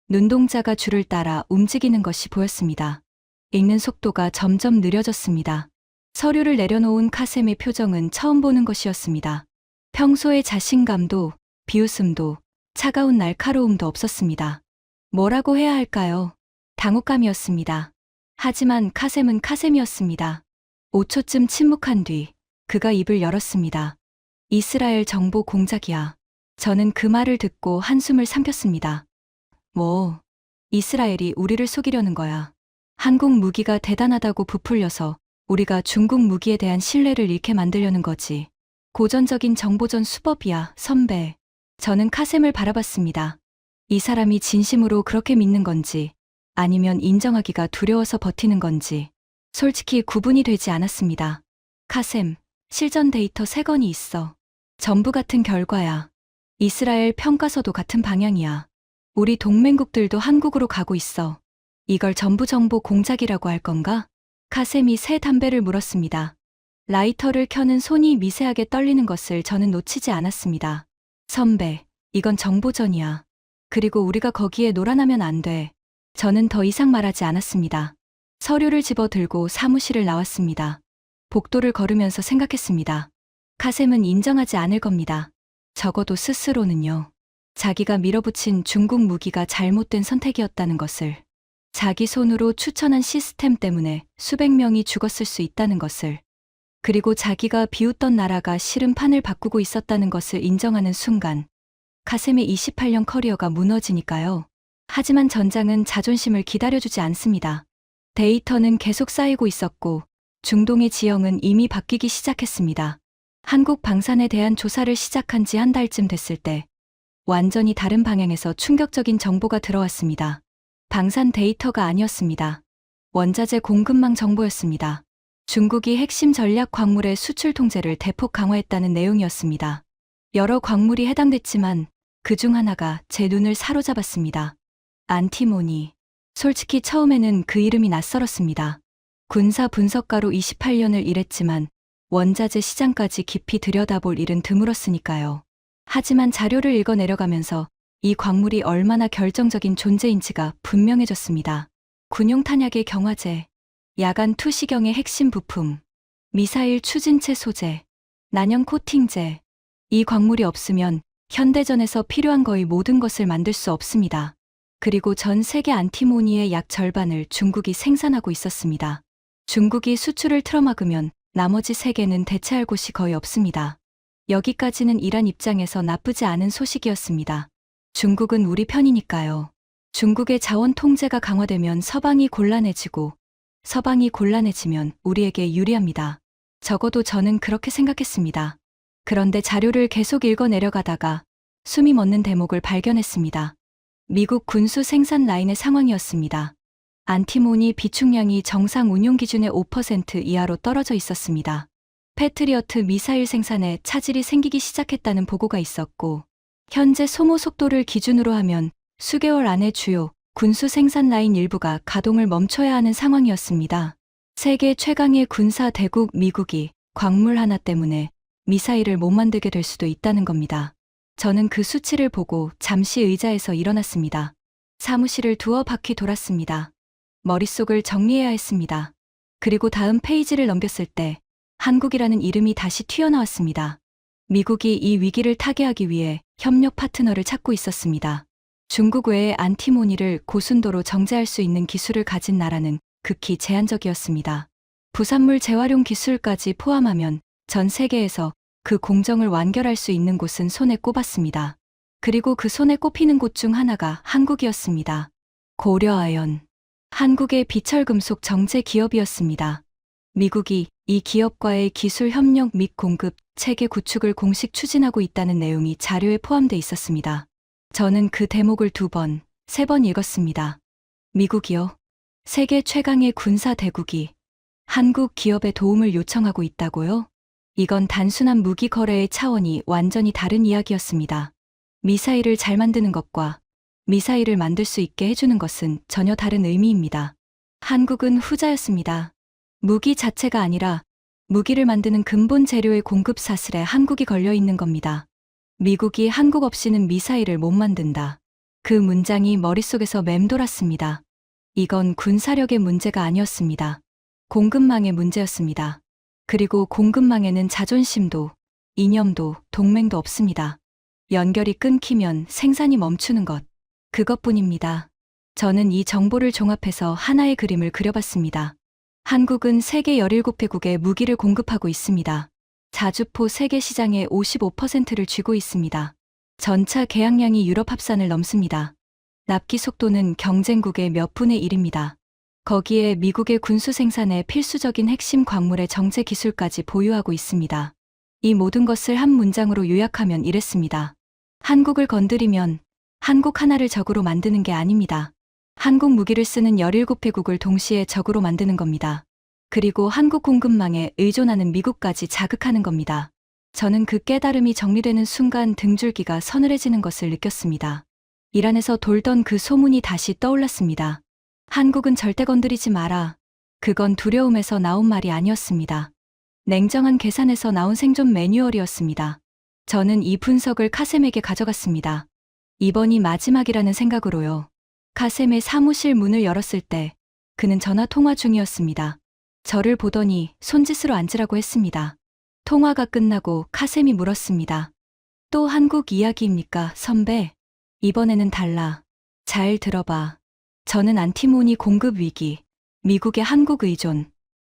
눈동자가 줄을 따라 움직이는 것이 보였습니다. 읽는 속도가 점점 느려졌습니다. 서류를 내려놓은 카셈의 표정은 처음 보는 것이었습니다. 평소의 자신감도, 비웃음도, 차가운 날카로움도 없었습니다. 뭐라고 해야 할까요? 당혹감이었습니다. 하지만 카셈은 카셈이었습니다. 5초쯤 침묵한 뒤 그가 입을 열었습니다. 이스라엘 정보 공작이야. 저는 그 말을 듣고 한숨을 삼켰습니다. 뭐, 이스라엘이 우리를 속이려는 거야. 한국 무기가 대단하다고 부풀려서 우리가 중국 무기에 대한 신뢰를 잃게 만들려는 거지. 고전적인 정보전 수법이야, 선배. 저는 카셈을 바라봤습니다. 이 사람이 진심으로 그렇게 믿는 건지, 아니면 인정하기가 두려워서 버티는 건지, 솔직히 구분이 되지 않았습니다. 카셈, 실전 데이터 3건이 있어. 전부 같은 결과야. 이스라엘 평가서도 같은 방향이야. 우리 동맹국들도 한국으로 가고 있어. 이걸 전부 정보 공작이라고 할 건가? 카셈이 새 담배를 물었습니다. 라이터를 켜는 손이 미세하게 떨리는 것을 저는 놓치지 않았습니다. 선배, 이건 정보전이야. 그리고 우리가 거기에 놀아나면 안 돼. 저는 더 이상 말하지 않았습니다. 서류를 집어들고 사무실을 나왔습니다. 복도를 걸으면서 생각했습니다. 카셈은 인정하지 않을 겁니다. 적어도 스스로는요. 자기가 밀어붙인 중국 무기가 잘못된 선택이었다는 것을. 자기 손으로 추천한 시스템 때문에 수백 명이 죽었을 수 있다는 것을. 그리고 자기가 비웃던 나라가 실은 판을 바꾸고 있었다는 것을 인정하는 순간. 카셈의 28년 커리어가 무너지니까요. 하지만 전장은 자존심을 기다려주지 않습니다. 데이터는 계속 쌓이고 있었고 중동의 지형은 이미 바뀌기 시작했습니다. 한국 방산에 대한 조사를 시작한 지 한 달쯤 됐을 때 완전히 다른 방향에서 충격적인 정보가 들어왔습니다. 방산 데이터가 아니었습니다. 원자재 공급망 정보였습니다. 중국이 핵심 전략 광물의 수출 통제를 대폭 강화했다는 내용이었습니다. 여러 광물이 해당됐지만 그중 하나가 제 눈을 사로잡았습니다. 안티모니. 솔직히 처음에는 그 이름이 낯설었습니다. 군사 분석가로 28년을 일했지만 원자재 시장까지 깊이 들여다볼 일은 드물었으니까요. 하지만 자료를 읽어 내려가면서 이 광물이 얼마나 결정적인 존재인지가 분명해졌습니다. 군용 탄약의 경화제, 야간 투시경의 핵심 부품, 미사일 추진체 소재, 난형 코팅제. 이 광물이 없으면 현대전에서 필요한 거의 모든 것을 만들 수 없습니다. 그리고 전 세계 안티모니의 약 절반을 중국이 생산하고 있었습니다. 중국이 수출을 틀어막으면 나머지 세계는 대체할 곳이 거의 없습니다. 여기까지는 이란 입장에서 나쁘지 않은 소식이었습니다. 중국은 우리 편이니까요. 중국의 자원 통제가 강화되면 서방이 곤란해지고 서방이 곤란해지면 우리에게 유리합니다. 적어도 저는 그렇게 생각했습니다. 그런데 자료를 계속 읽어 내려가다가 숨이 멎는 대목을 발견했습니다. 미국 군수 생산 라인의 상황이었습니다. 안티모니 비축량이 정상 운용 기준의 5% 이하로 떨어져 있었습니다. 패트리어트 미사일 생산에 차질이 생기기 시작했다는 보고가 있었고, 현재 소모 속도를 기준으로 하면 수개월 안에 주요 군수 생산 라인 일부가 가동을 멈춰야 하는 상황이었습니다. 세계 최강의 군사 대국 미국이 광물 하나 때문에 미사일을 못 만들게 될 수도 있다는 겁니다. 저는 그 수치를 보고 잠시 의자에서 일어났습니다. 사무실을 두어 바퀴 돌았습니다. 머릿속을 정리해야 했습니다. 그리고 다음 페이지를 넘겼을 때 한국이라는 이름이 다시 튀어나왔습니다. 미국이 이 위기를 타개하기 위해 협력 파트너를 찾고 있었습니다. 중국 외에 안티모니를 고순도로 정제할 수 있는 기술을 가진 나라는 극히 제한적이었습니다. 부산물 재활용 기술까지 포함하면 전 세계에서 그 공정을 완결할 수 있는 곳은 손에 꼽았습니다. 그리고 그 손에 꼽히는 곳 중 하나가 한국이었습니다. 고려아연. 한국의 비철금속 정제 기업이었습니다. 미국이 이 기업과의 기술 협력 및 공급 체계 구축을 공식 추진하고 있다는 내용이 자료에 포함돼 있었습니다. 저는 그 대목을 2번, 3번 읽었습니다. 미국이요? 세계 최강의 군사 대국이 한국 기업의 도움을 요청하고 있다고요? 이건 단순한 무기 거래의 차원이 완전히 다른 이야기였습니다. 미사일을 잘 만드는 것과 미사일을 만들 수 있게 해주는 것은 전혀 다른 의미입니다. 한국은 후자였습니다. 무기 자체가 아니라 무기를 만드는 근본 재료의 공급 사슬에 한국이 걸려 있는 겁니다. 미국이 한국 없이는 미사일을 못 만든다. 그 문장이 머릿속에서 맴돌았습니다. 이건 군사력의 문제가 아니었습니다. 공급망의 문제였습니다. 그리고 공급망에는 자존심도, 이념도, 동맹도 없습니다. 연결이 끊기면 생산이 멈추는 것. 그것뿐입니다. 저는 이 정보를 종합해서 하나의 그림을 그려봤습니다. 한국은 세계 17개국에 무기를 공급하고 있습니다. 자주포 세계 시장의 55%를 쥐고 있습니다. 전차 계약량이 유럽 합산을 넘습니다. 납기 속도는 경쟁국의 몇 분의 1입니다. 거기에 미국의 군수 생산에 필수적인 핵심 광물의 정제 기술까지 보유하고 있습니다. 이 모든 것을 한 문장으로 요약하면 이랬습니다. 한국을 건드리면 한국 하나를 적으로 만드는 게 아닙니다. 한국 무기를 쓰는 17개국을 동시에 적으로 만드는 겁니다. 그리고 한국 공급망에 의존하는 미국까지 자극하는 겁니다. 저는 그 깨달음이 정리되는 순간 등줄기가 서늘해지는 것을 느꼈습니다. 이란에서 돌던 그 소문이 다시 떠올랐습니다. 한국은 절대 건드리지 마라. 그건 두려움에서 나온 말이 아니었습니다. 냉정한 계산에서 나온 생존 매뉴얼이었습니다. 저는 이 분석을 카셈에게 가져갔습니다. 이번이 마지막이라는 생각으로요. 카셈의 사무실 문을 열었을 때 그는 전화 통화 중이었습니다. 저를 보더니 손짓으로 앉으라고 했습니다. 통화가 끝나고 카셈이 물었습니다. 또 한국 이야기입니까, 선배? 이번에는 달라. 잘 들어봐. 저는 안티모니 공급 위기, 미국의 한국 의존,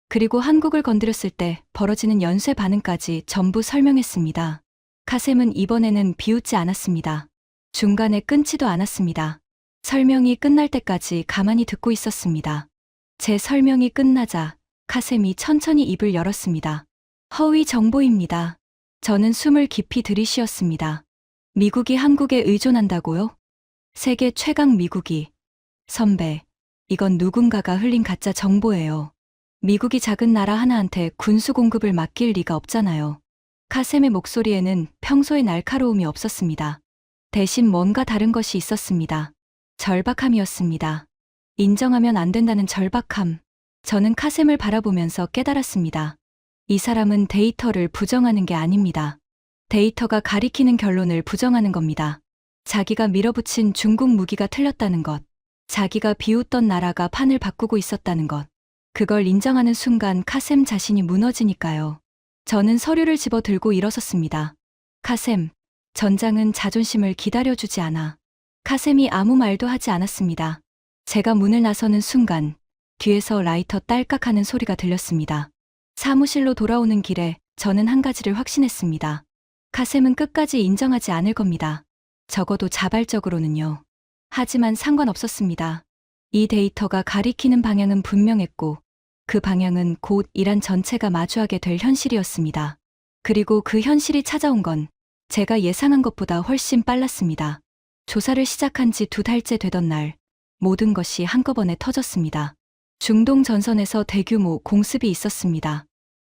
그리고 한국을 건드렸을 때 벌어지는 연쇄 반응까지 전부 설명했습니다. 카셈은 이번에는 비웃지 않았습니다. 중간에 끊지도 않았습니다. 설명이 끝날 때까지 가만히 듣고 있었습니다. 제 설명이 끝나자 카셈이 천천히 입을 열었습니다. 허위 정보입니다. 저는 숨을 깊이 들이쉬었습니다. 미국이 한국에 의존한다고요? 세계 최강 미국이. 선배, 이건 누군가가 흘린 가짜 정보예요. 미국이 작은 나라 하나한테 군수 공급을 맡길 리가 없잖아요. 카셈의 목소리에는 평소의 날카로움이 없었습니다. 대신 뭔가 다른 것이 있었습니다. 절박함이었습니다. 인정하면 안 된다는 절박함. 저는 카셈을 바라보면서 깨달았습니다. 이 사람은 데이터를 부정하는 게 아닙니다. 데이터가 가리키는 결론을 부정하는 겁니다. 자기가 밀어붙인 중국 무기가 틀렸다는 것, 자기가 비웃던 나라가 판을 바꾸고 있었다는 것, 그걸 인정하는 순간 카셈 자신이 무너지니까요. 저는 서류를 집어 들고 일어섰습니다. 카셈, 전장은 자존심을 기다려주지 않아. 카셈이 아무 말도 하지 않았습니다. 제가 문을 나서는 순간 뒤에서 라이터 딸깍하는 소리가 들렸습니다. 사무실로 돌아오는 길에 저는 한 가지를 확신했습니다. 카셈은 끝까지 인정하지 않을 겁니다. 적어도 자발적으로는요. 하지만 상관없었습니다. 이 데이터가 가리키는 방향은 분명했고 그 방향은 곧 이란 전체가 마주하게 될 현실이었습니다. 그리고 그 현실이 찾아온 건 제가 예상한 것보다 훨씬 빨랐습니다. 조사를 시작한 지 2달째 되던 날 모든 것이 한꺼번에 터졌습니다. 중동 전선에서 대규모 공습이 있었습니다.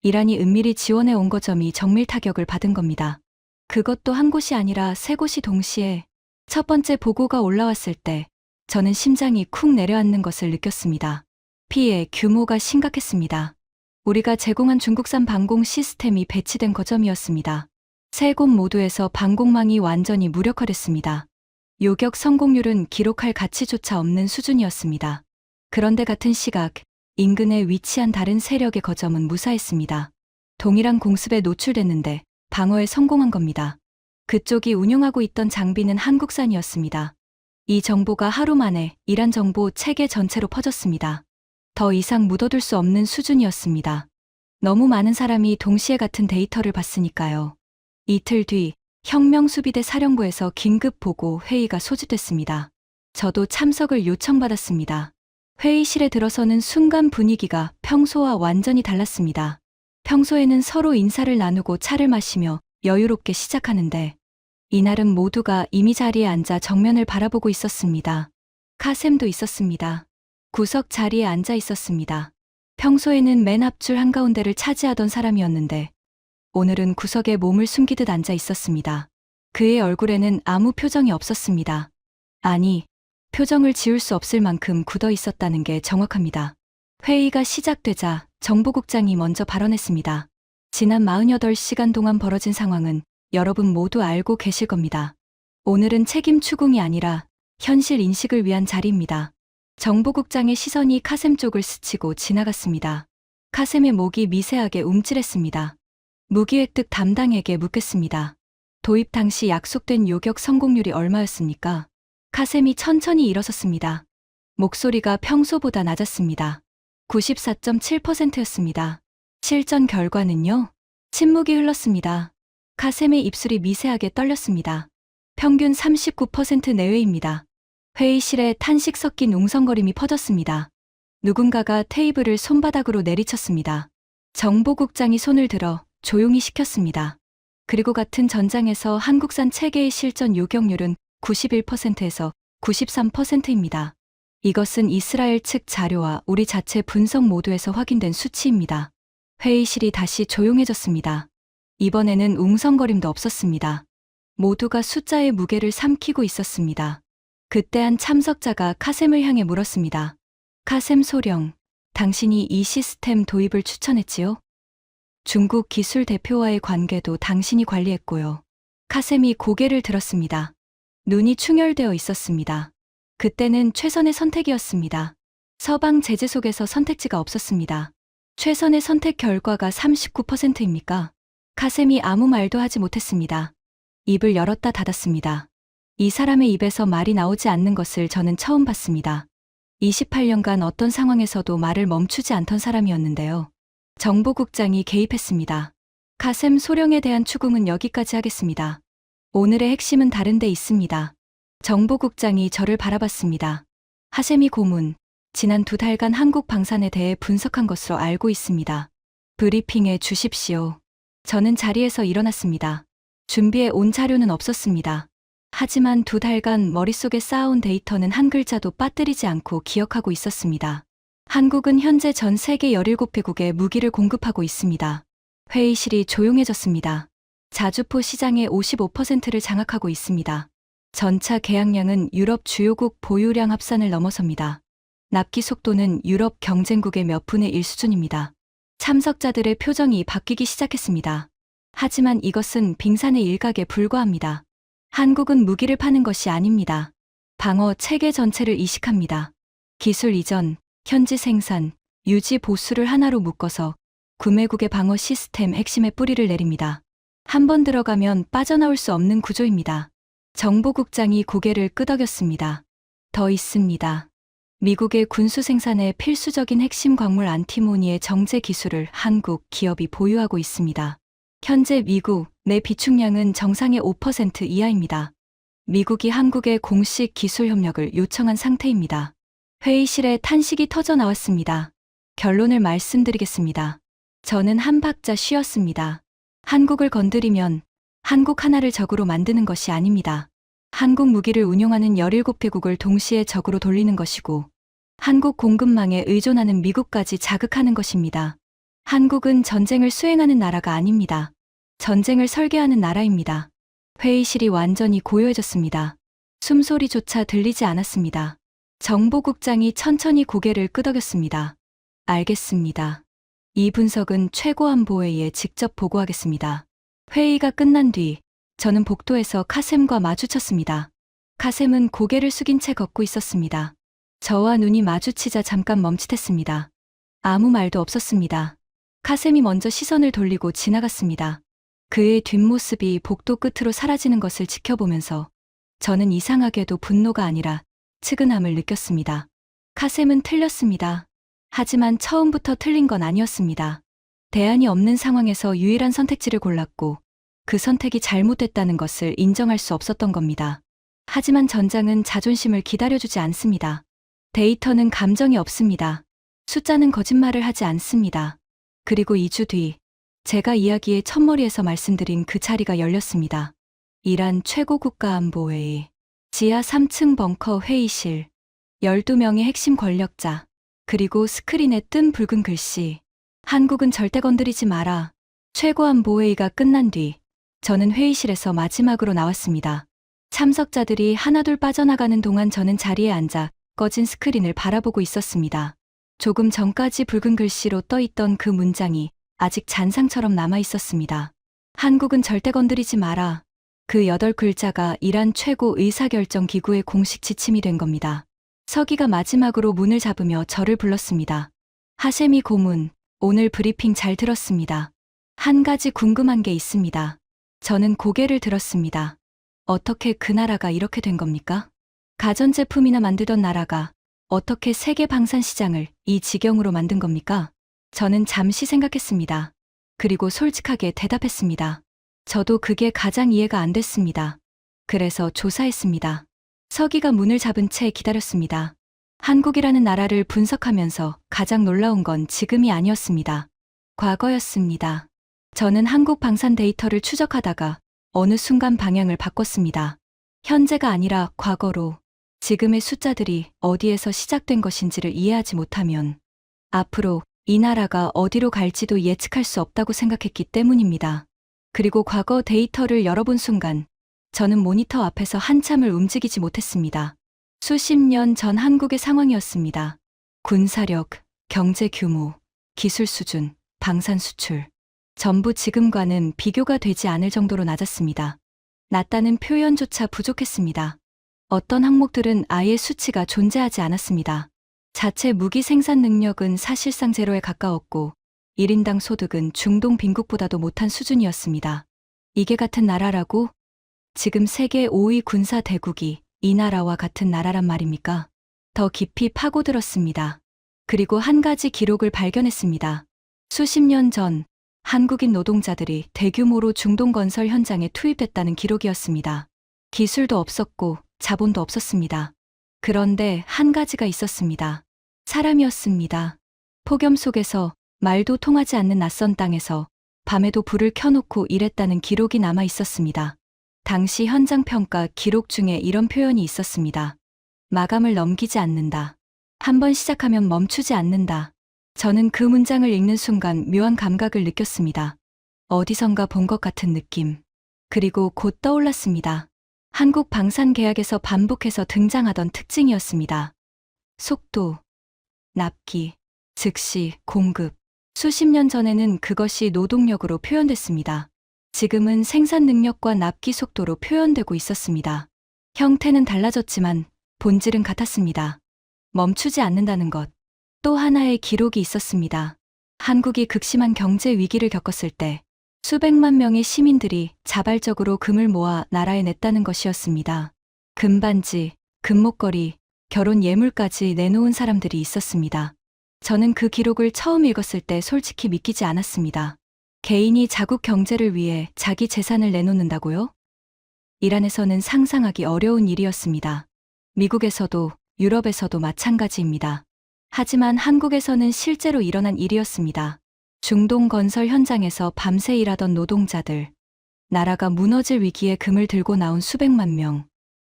이란이 은밀히 지원해 온 거점이 정밀 타격을 받은 겁니다. 그것도 한 곳이 아니라 3곳이 동시에. 첫 번째 보고가 올라왔을 때 저는 심장이 쿵 내려앉는 것을 느꼈습니다. 피해 규모가 심각했습니다. 우리가 제공한 중국산 방공 시스템이 배치된 거점이었습니다. 3곳 모두에서 방공망이 완전히 무력화됐습니다. 요격 성공률은 기록할 가치조차 없는 수준이었습니다. 그런데 같은 시각 인근에 위치한 다른 세력의 거점은 무사했습니다. 동일한 공습에 노출됐는데 방어에 성공한 겁니다. 그쪽이 운용하고 있던 장비는 한국산이었습니다. 이 정보가 하루 만에 이란 정보 체계 전체로 퍼졌습니다. 더 이상 묻어둘 수 없는 수준이었습니다. 너무 많은 사람이 동시에 같은 데이터를 봤으니까요. 이틀 뒤 혁명수비대 사령부에서 긴급 보고 회의가 소집됐습니다. 저도 참석을 요청받았습니다. 회의실에 들어서는 순간 분위기가 평소와 완전히 달랐습니다. 평소에는 서로 인사를 나누고 차를 마시며 여유롭게 시작하는데 이날은 모두가 이미 자리에 앉아 정면을 바라보고 있었습니다. 카셈도 있었습니다. 구석 자리에 앉아 있었습니다. 평소에는 맨 앞줄 한가운데를 차지하던 사람이었는데 오늘은 구석에 몸을 숨기듯 앉아 있었습니다. 그의 얼굴에는 아무 표정이 없었습니다. 아니, 표정을 지울 수 없을 만큼 굳어 있었다는 게 정확합니다. 회의가 시작되자 정보국장이 먼저 발언했습니다. 지난 48시간 동안 벌어진 상황은 여러분 모두 알고 계실 겁니다. 오늘은 책임 추궁이 아니라 현실 인식을 위한 자리입니다. 정보국장의 시선이 카셈 쪽을 스치고 지나갔습니다. 카셈의 목이 미세하게 움찔했습니다. 무기 획득 담당에게 묻겠습니다. 도입 당시 약속된 요격 성공률이 얼마였습니까? 카셈이 천천히 일어섰습니다. 목소리가 평소보다 낮았습니다. 94.7%였습니다. 실전 결과는요? 침묵이 흘렀습니다. 카셈의 입술이 미세하게 떨렸습니다. 평균 39% 내외입니다. 회의실에 탄식 섞인 웅성거림이 퍼졌습니다. 누군가가 테이블을 손바닥으로 내리쳤습니다. 정보국장이 손을 들어 조용히 시켰습니다. 그리고 같은 전장에서 한국산 체계의 실전 요격률은 91%에서 93%입니다. 이것은 이스라엘 측 자료와 우리 자체 분석 모두에서 확인된 수치입니다. 회의실이 다시 조용해졌습니다. 이번에는 웅성거림도 없었습니다. 모두가 숫자의 무게를 삼키고 있었습니다. 그때 한 참석자가 카셈을 향해 물었습니다. 카셈 소령, 당신이 이 시스템 도입을 추천했지요? 중국 기술 대표와의 관계도 당신이 관리했고요. 카셈이 고개를 들었습니다. 눈이 충혈되어 있었습니다. 그때는 최선의 선택이었습니다. 서방 제재 속에서 선택지가 없었습니다. 최선의 선택 결과가 39%입니까? 카셈이 아무 말도 하지 못했습니다. 입을 열었다 닫았습니다. 이 사람의 입에서 말이 나오지 않는 것을 저는 처음 봤습니다. 28년간 어떤 상황에서도 말을 멈추지 않던 사람이었는데요. 정보국장이 개입했습니다. 카셈 소령에 대한 추궁은 여기까지 하겠습니다. 오늘의 핵심은 다른 데 있습니다. 정보국장이 저를 바라봤습니다. 하셈이 고문, 지난 2달간 한국 방산에 대해 분석한 것으로 알고 있습니다. 브리핑해 주십시오. 저는 자리에서 일어났습니다. 준비해 온 자료는 없었습니다. 하지만 2달간 머릿속에 쌓아온 데이터는 한 글자도 빠뜨리지 않고 기억하고 있었습니다. 한국은 현재 전 세계 17개국에 무기를 공급하고 있습니다. 회의실이 조용해졌습니다. 자주포 시장의 55%를 장악하고 있습니다. 전차 계약량은 유럽 주요국 보유량 합산을 넘어섭니다. 납기 속도는 유럽 경쟁국의 몇 분의 1 수준입니다. 참석자들의 표정이 바뀌기 시작했습니다. 하지만 이것은 빙산의 일각에 불과합니다. 한국은 무기를 파는 것이 아닙니다. 방어 체계 전체를 이식합니다. 기술 이전, 현지 생산, 유지 보수를 하나로 묶어서 구매국의 방어 시스템 핵심에 뿌리를 내립니다. 한 번 들어가면 빠져나올 수 없는 구조입니다. 정보국장이 고개를 끄덕였습니다. 더 있습니다. 미국의 군수 생산에 필수적인 핵심 광물 안티모니의 정제 기술을 한국 기업이 보유하고 있습니다. 현재 미국 내 비축량은 정상의 5% 이하입니다. 미국이 한국의 공식 기술 협력을 요청한 상태입니다. 회의실에 탄식이 터져 나왔습니다. 결론을 말씀드리겠습니다. 저는 한 박자 쉬었습니다. 한국을 건드리면 한국 하나를 적으로 만드는 것이 아닙니다. 한국 무기를 운용하는 17개국을 동시에 적으로 돌리는 것이고 한국 공급망에 의존하는 미국까지 자극하는 것입니다. 한국은 전쟁을 수행하는 나라가 아닙니다. 전쟁을 설계하는 나라입니다. 회의실이 완전히 고요해졌습니다. 숨소리조차 들리지 않았습니다. 정보국장이 천천히 고개를 끄덕였습니다. 알겠습니다. 이 분석은 최고안보회의에 직접 보고하겠습니다. 회의가 끝난 뒤 저는 복도에서 카셈과 마주쳤습니다. 카셈은 고개를 숙인 채 걷고 있었습니다. 저와 눈이 마주치자 잠깐 멈칫했습니다. 아무 말도 없었습니다. 카셈이 먼저 시선을 돌리고 지나갔습니다. 그의 뒷모습이 복도 끝으로 사라지는 것을 지켜보면서 저는 이상하게도 분노가 아니라 측은함을 느꼈습니다. 카셈은 틀렸습니다. 하지만 처음부터 틀린 건 아니었습니다. 대안이 없는 상황에서 유일한 선택지를 골랐고 그 선택이 잘못됐다는 것을 인정할 수 없었던 겁니다. 하지만 전장은 자존심을 기다려주지 않습니다. 데이터는 감정이 없습니다. 숫자는 거짓말을 하지 않습니다. 그리고 2주 뒤 제가 이야기의 첫머리에서 말씀드린 그 자리가 열렸습니다. 이란 최고국가안보회의 지하 3층 벙커 회의실 12명의 핵심 권력자 그리고 스크린에 뜬 붉은 글씨 한국은 절대 건드리지 마라. 최고안보회의가 끝난 뒤 저는 회의실에서 마지막으로 나왔습니다. 참석자들이 하나둘 빠져나가는 동안 저는 자리에 앉아 꺼진 스크린을 바라보고 있었습니다. 조금 전까지 붉은 글씨로 떠있던 그 문장이 아직 잔상처럼 남아 있었습니다. 한국은 절대 건드리지 마라. 그 8글자가 이란 최고 의사결정 기구의 공식 지침이 된 겁니다. 서기가 마지막으로 문을 잡으며 저를 불렀습니다. 하셈이 고문, 오늘 브리핑 잘 들었습니다. 한 가지 궁금한 게 있습니다. 저는 고개를 들었습니다. 어떻게 그 나라가 이렇게 된 겁니까? 가전제품이나 만들던 나라가 어떻게 세계 방산 시장을 이 지경으로 만든 겁니까? 저는 잠시 생각했습니다. 그리고 솔직하게 대답했습니다. 저도 그게 가장 이해가 안 됐습니다. 그래서 조사했습니다. 서기가 문을 잡은 채 기다렸습니다. 한국이라는 나라를 분석하면서 가장 놀라운 건 지금이 아니었습니다. 과거였습니다. 저는 한국 방산 데이터를 추적하다가 어느 순간 방향을 바꿨습니다. 현재가 아니라 과거로. 지금의 숫자들이 어디에서 시작된 것인지를 이해하지 못하면 앞으로 이 나라가 어디로 갈지도 예측할 수 없다고 생각했기 때문입니다. 그리고 과거 데이터를 열어본 순간 저는 모니터 앞에서 한참을 움직이지 못했습니다. 수십 년 전 한국의 상황이었습니다. 군사력, 경제 규모, 기술 수준, 방산 수출. 전부 지금과는 비교가 되지 않을 정도로 낮았습니다. 낮다는 표현조차 부족했습니다. 어떤 항목들은 아예 수치가 존재하지 않았습니다. 자체 무기 생산 능력은 사실상 제로에 가까웠고 1인당 소득은 중동 빈국보다도 못한 수준이었습니다. 이게 같은 나라라고? 지금 세계 5위 군사 대국이 이 나라와 같은 나라란 말입니까? 더 깊이 파고들었습니다. 그리고 한 가지 기록을 발견했습니다. 수십 년 전 한국인 노동자들이 대규모로 중동 건설 현장에 투입됐다는 기록이었습니다. 기술도 없었고 자본도 없었습니다. 그런데 한 가지가 있었습니다. 사람이었습니다. 폭염 속에서 말도 통하지 않는 낯선 땅에서 밤에도 불을 켜놓고 일했다는 기록이 남아 있었습니다. 당시 현장 평가 기록 중에 이런 표현이 있었습니다. 마감을 넘기지 않는다. 한번 시작하면 멈추지 않는다. 저는 그 문장을 읽는 순간 묘한 감각을 느꼈습니다. 어디선가 본 것 같은 느낌. 그리고 곧 떠올랐습니다. 한국 방산 계약에서 반복해서 등장하던 특징이었습니다. 속도, 납기, 즉시, 공급. 수십 년 전에는 그것이 노동력으로 표현됐습니다. 지금은 생산 능력과 납기 속도로 표현되고 있었습니다. 형태는 달라졌지만 본질은 같았습니다. 멈추지 않는다는 것. 또 하나의 기록이 있었습니다. 한국이 극심한 경제 위기를 겪었을 때 수백만 명의 시민들이 자발적으로 금을 모아 나라에 냈다는 것이었습니다. 금반지, 금목걸이, 결혼 예물까지 내놓은 사람들이 있었습니다. 저는 그 기록을 처음 읽었을 때 솔직히 믿기지 않았습니다. 개인이 자국 경제를 위해 자기 재산을 내놓는다고요? 이란에서는 상상하기 어려운 일이었습니다. 미국에서도 유럽에서도 마찬가지입니다. 하지만 한국에서는 실제로 일어난 일이었습니다. 중동 건설 현장에서 밤새 일하던 노동자들, 나라가 무너질 위기에 금을 들고 나온 수백만 명,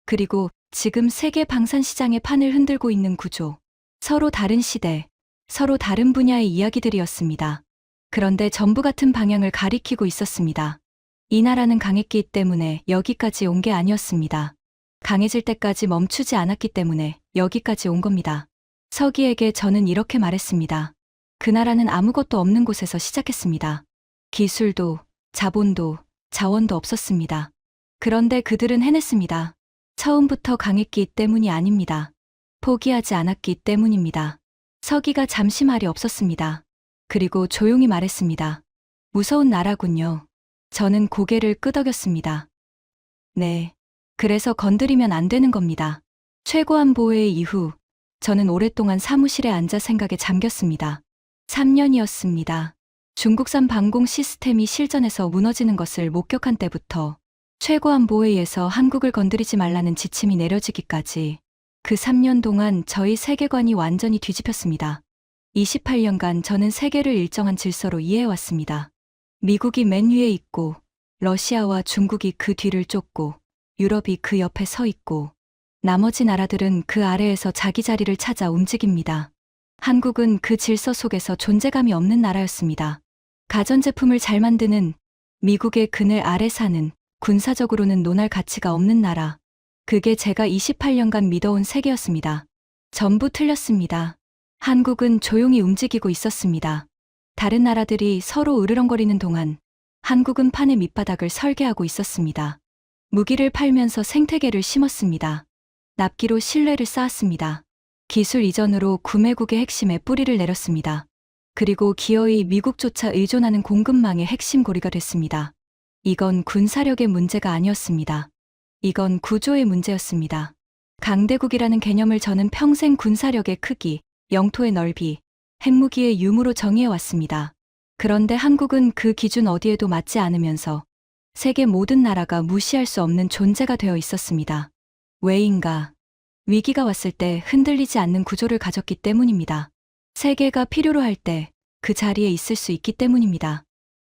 그리고 지금 세계 방산 시장의 판을 흔들고 있는 구조, 서로 다른 시대, 서로 다른 분야의 이야기들이었습니다. 그런데 전부 같은 방향을 가리키고 있었습니다. 이 나라는 강했기 때문에 여기까지 온 게 아니었습니다. 강해질 때까지 멈추지 않았기 때문에 여기까지 온 겁니다. 서기에게 저는 이렇게 말했습니다. 그 나라는 아무것도 없는 곳에서 시작했습니다. 기술도, 자본도, 자원도 없었습니다. 그런데 그들은 해냈습니다. 처음부터 강했기 때문이 아닙니다. 포기하지 않았기 때문입니다. 서기가 잠시 말이 없었습니다. 그리고 조용히 말했습니다. 무서운 나라군요. 저는 고개를 끄덕였습니다. 네. 그래서 건드리면 안 되는 겁니다. 최고한 보회 이후 저는 오랫동안 사무실에 앉아 생각에 잠겼습니다. 3년이었습니다. 중국산 방공 시스템이 실전에서 무너지는 것을 목격한 때부터 최고한 보회에서 한국을 건드리지 말라는 지침이 내려지기까지 그 3년 동안 저희 세계관이 완전히 뒤집혔습니다. 28년간 저는 세계를 일정한 질서로 이해해왔습니다. 미국이 맨 위에 있고 러시아와 중국이 그 뒤를 쫓고 유럽이 그 옆에 서 있고 나머지 나라들은 그 아래에서 자기 자리를 찾아 움직입니다. 한국은 그 질서 속에서 존재감이 없는 나라였습니다. 가전제품을 잘 만드는 미국의 그늘 아래 사는 군사적으로는 논할 가치가 없는 나라. 그게 제가 28년간 믿어온 세계였습니다. 전부 틀렸습니다. 한국은 조용히 움직이고 있었습니다. 다른 나라들이 서로 으르렁거리는 동안 한국은 판의 밑바닥을 설계하고 있었습니다. 무기를 팔면서 생태계를 심었습니다. 납기로 신뢰를 쌓았습니다. 기술 이전으로 구매국의 핵심에 뿌리를 내렸습니다. 그리고 기어이 미국조차 의존하는 공급망의 핵심 고리가 됐습니다. 이건 군사력의 문제가 아니었습니다. 이건 구조의 문제였습니다. 강대국이라는 개념을 저는 평생 군사력의 크기, 영토의 넓이, 핵무기의 유무로 정의해왔습니다. 그런데 한국은 그 기준 어디에도 맞지 않으면서 세계 모든 나라가 무시할 수 없는 존재가 되어 있었습니다. 왜인가? 위기가 왔을 때 흔들리지 않는 구조를 가졌기 때문입니다. 세계가 필요로 할 때 그 자리에 있을 수 있기 때문입니다.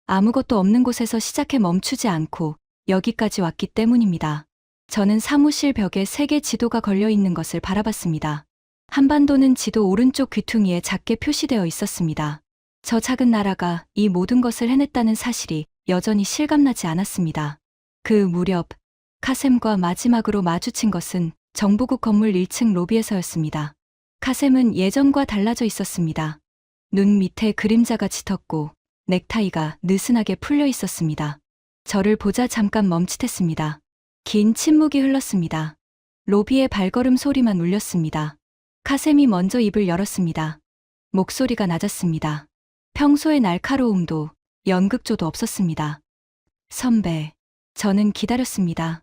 아무것도 없는 곳에서 시작해 멈추지 않고 여기까지 왔기 때문입니다. 저는 사무실 벽에 세계 지도가 걸려 있는 것을 바라봤습니다. 한반도는 지도 오른쪽 귀퉁이에 작게 표시되어 있었습니다. 저 작은 나라가 이 모든 것을 해냈다는 사실이 여전히 실감나지 않았습니다. 그 무렵 카셈과 마지막으로 마주친 것은 정부국 건물 1층 로비에서였습니다. 카셈은 예전과 달라져 있었습니다. 눈 밑에 그림자가 짙었고 넥타이가 느슨하게 풀려 있었습니다. 저를 보자 잠깐 멈칫했습니다. 긴 침묵이 흘렀습니다. 로비의 발걸음 소리만 울렸습니다. 카셈이 먼저 입을 열었습니다. 목소리가 낮았습니다. 평소의 날카로움도 연극조도 없었습니다. 선배, 저는 기다렸습니다.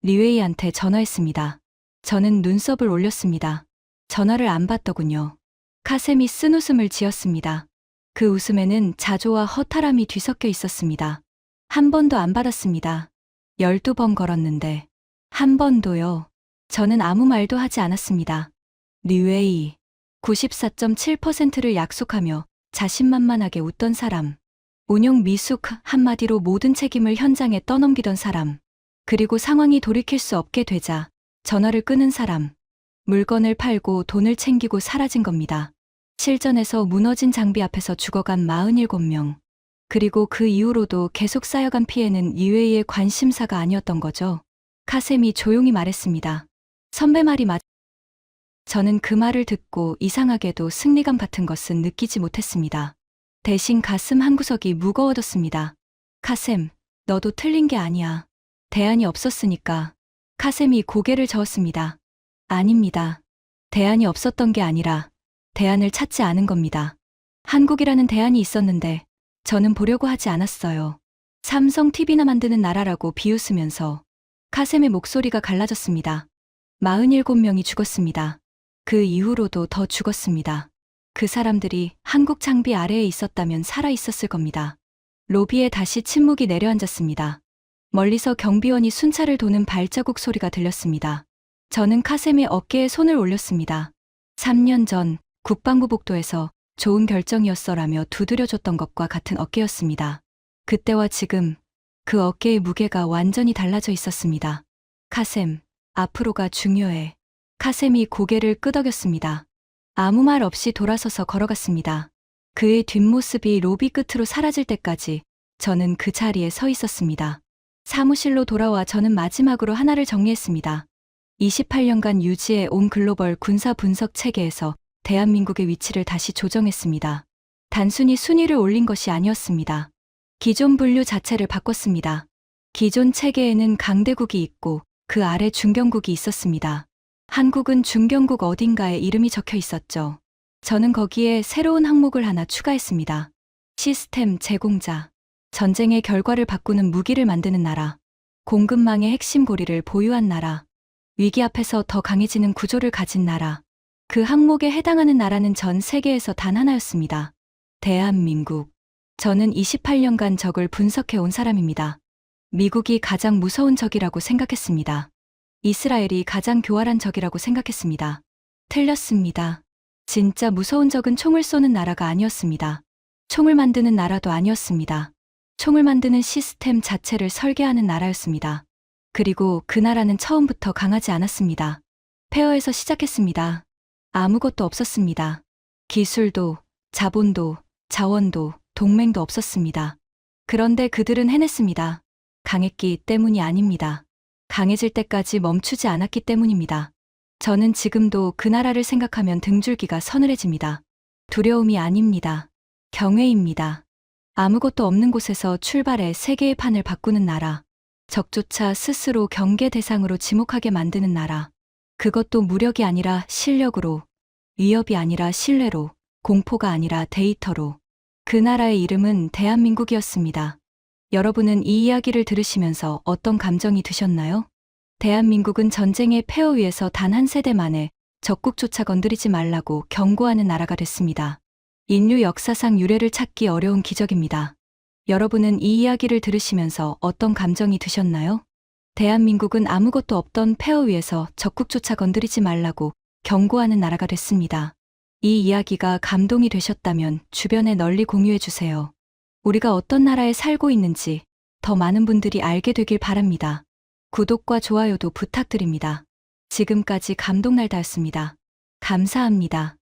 리웨이한테 전화했습니다. 저는 눈썹을 올렸습니다. 전화를 안 받더군요. 카셈이 쓴 웃음을 지었습니다. 그 웃음에는 자조와 허탈함이 뒤섞여 있었습니다. 한 번도 안 받았습니다. 12번 걸었는데 한 번도요. 저는 아무 말도 하지 않았습니다. 리웨이 94.7%를 약속하며 자신만만하게 웃던 사람. 운용 미숙 한마디로 모든 책임을 현장에 떠넘기던 사람. 그리고 상황이 돌이킬 수 없게 되자 전화를 끄는 사람. 물건을 팔고 돈을 챙기고 사라진 겁니다. 실전에서 무너진 장비 앞에서 죽어간 47명. 그리고 그 이후로도 계속 쌓여간 피해는 이외의 관심사가 아니었던 거죠. 카셈이 조용히 말했습니다. 선배 말이 맞... 저는 그 말을 듣고 이상하게도 승리감 같은 것은 느끼지 못했습니다. 대신 가슴 한구석이 무거워졌습니다. 카셈, 너도 틀린 게 아니야. 대안이 없었으니까. 카셈이 고개를 저었습니다. 아닙니다. 대안이 없었던 게 아니라 대안을 찾지 않은 겁니다. 한국이라는 대안이 있었는데 저는 보려고 하지 않았어요. 삼성 TV나 만드는 나라라고 비웃으면서 카셈의 목소리가 갈라졌습니다. 47명이 죽었습니다. 그 이후로도 더 죽었습니다. 그 사람들이 한국 장비 아래에 있었다면 살아 있었을 겁니다. 로비에 다시 침묵이 내려앉았습니다. 멀리서 경비원이 순찰을 도는 발자국 소리가 들렸습니다. 저는 카셈의 어깨에 손을 올렸습니다. 3년 전 국방부 복도에서 좋은 결정이었어라며 두드려줬던 것과 같은 어깨였습니다. 그때와 지금 그 어깨의 무게가 완전히 달라져 있었습니다. 카셈, 앞으로가 중요해. 카셈이 고개를 끄덕였습니다. 아무 말 없이 돌아서서 걸어갔습니다. 그의 뒷모습이 로비 끝으로 사라질 때까지 저는 그 자리에 서 있었습니다. 사무실로 돌아와 저는 마지막으로 하나를 정리했습니다. 28년간 유지해 온 글로벌 군사 분석 체계에서 대한민국의 위치를 다시 조정했습니다. 단순히 순위를 올린 것이 아니었습니다. 기존 분류 자체를 바꿨습니다. 기존 체계에는 강대국이 있고 그 아래 중견국이 있었습니다. 한국은 중견국 어딘가에 이름이 적혀 있었죠. 저는 거기에 새로운 항목을 하나 추가했습니다. 시스템 제공자. 전쟁의 결과를 바꾸는 무기를 만드는 나라. 공급망의 핵심 고리를 보유한 나라. 위기 앞에서 더 강해지는 구조를 가진 나라. 그 항목에 해당하는 나라는 전 세계에서 단 하나였습니다. 대한민국. 저는 28년간 적을 분석해 온 사람입니다. 미국이 가장 무서운 적이라고 생각했습니다. 이스라엘이 가장 교활한 적이라고 생각했습니다. 틀렸습니다. 진짜 무서운 적은 총을 쏘는 나라가 아니었습니다. 총을 만드는 나라도 아니었습니다. 총을 만드는 시스템 자체를 설계하는 나라였습니다. 그리고 그 나라는 처음부터 강하지 않았습니다. 폐허에서 시작했습니다. 아무것도 없었습니다. 기술도, 자본도, 자원도, 동맹도 없었습니다. 그런데 그들은 해냈습니다. 강했기 때문이 아닙니다. 강해질 때까지 멈추지 않았기 때문입니다. 저는 지금도 그 나라를 생각하면 등줄기가 서늘해집니다. 두려움이 아닙니다. 경외입니다. 아무것도 없는 곳에서 출발해 세계의 판을 바꾸는 나라. 적조차 스스로 경계 대상으로 지목하게 만드는 나라. 그것도 무력이 아니라 실력으로, 위협이 아니라 신뢰로, 공포가 아니라 데이터로. 그 나라의 이름은 대한민국이었습니다. 여러분은 이 이야기를 들으시면서 어떤 감정이 드셨나요? 대한민국은 전쟁의 폐허 위에서 단 한 세대 만에 적국조차 건드리지 말라고 경고하는 나라가 됐습니다. 인류 역사상 유례를 찾기 어려운 기적입니다. 여러분은 이 이야기를 들으시면서 어떤 감정이 드셨나요? 대한민국은 아무것도 없던 폐허 위에서 적국조차 건드리지 말라고 경고하는 나라가 됐습니다. 이 이야기가 감동이 되셨다면 주변에 널리 공유해 주세요. 우리가 어떤 나라에 살고 있는지 더 많은 분들이 알게 되길 바랍니다. 구독과 좋아요도 부탁드립니다. 지금까지 감동날다였습니다. 감사합니다.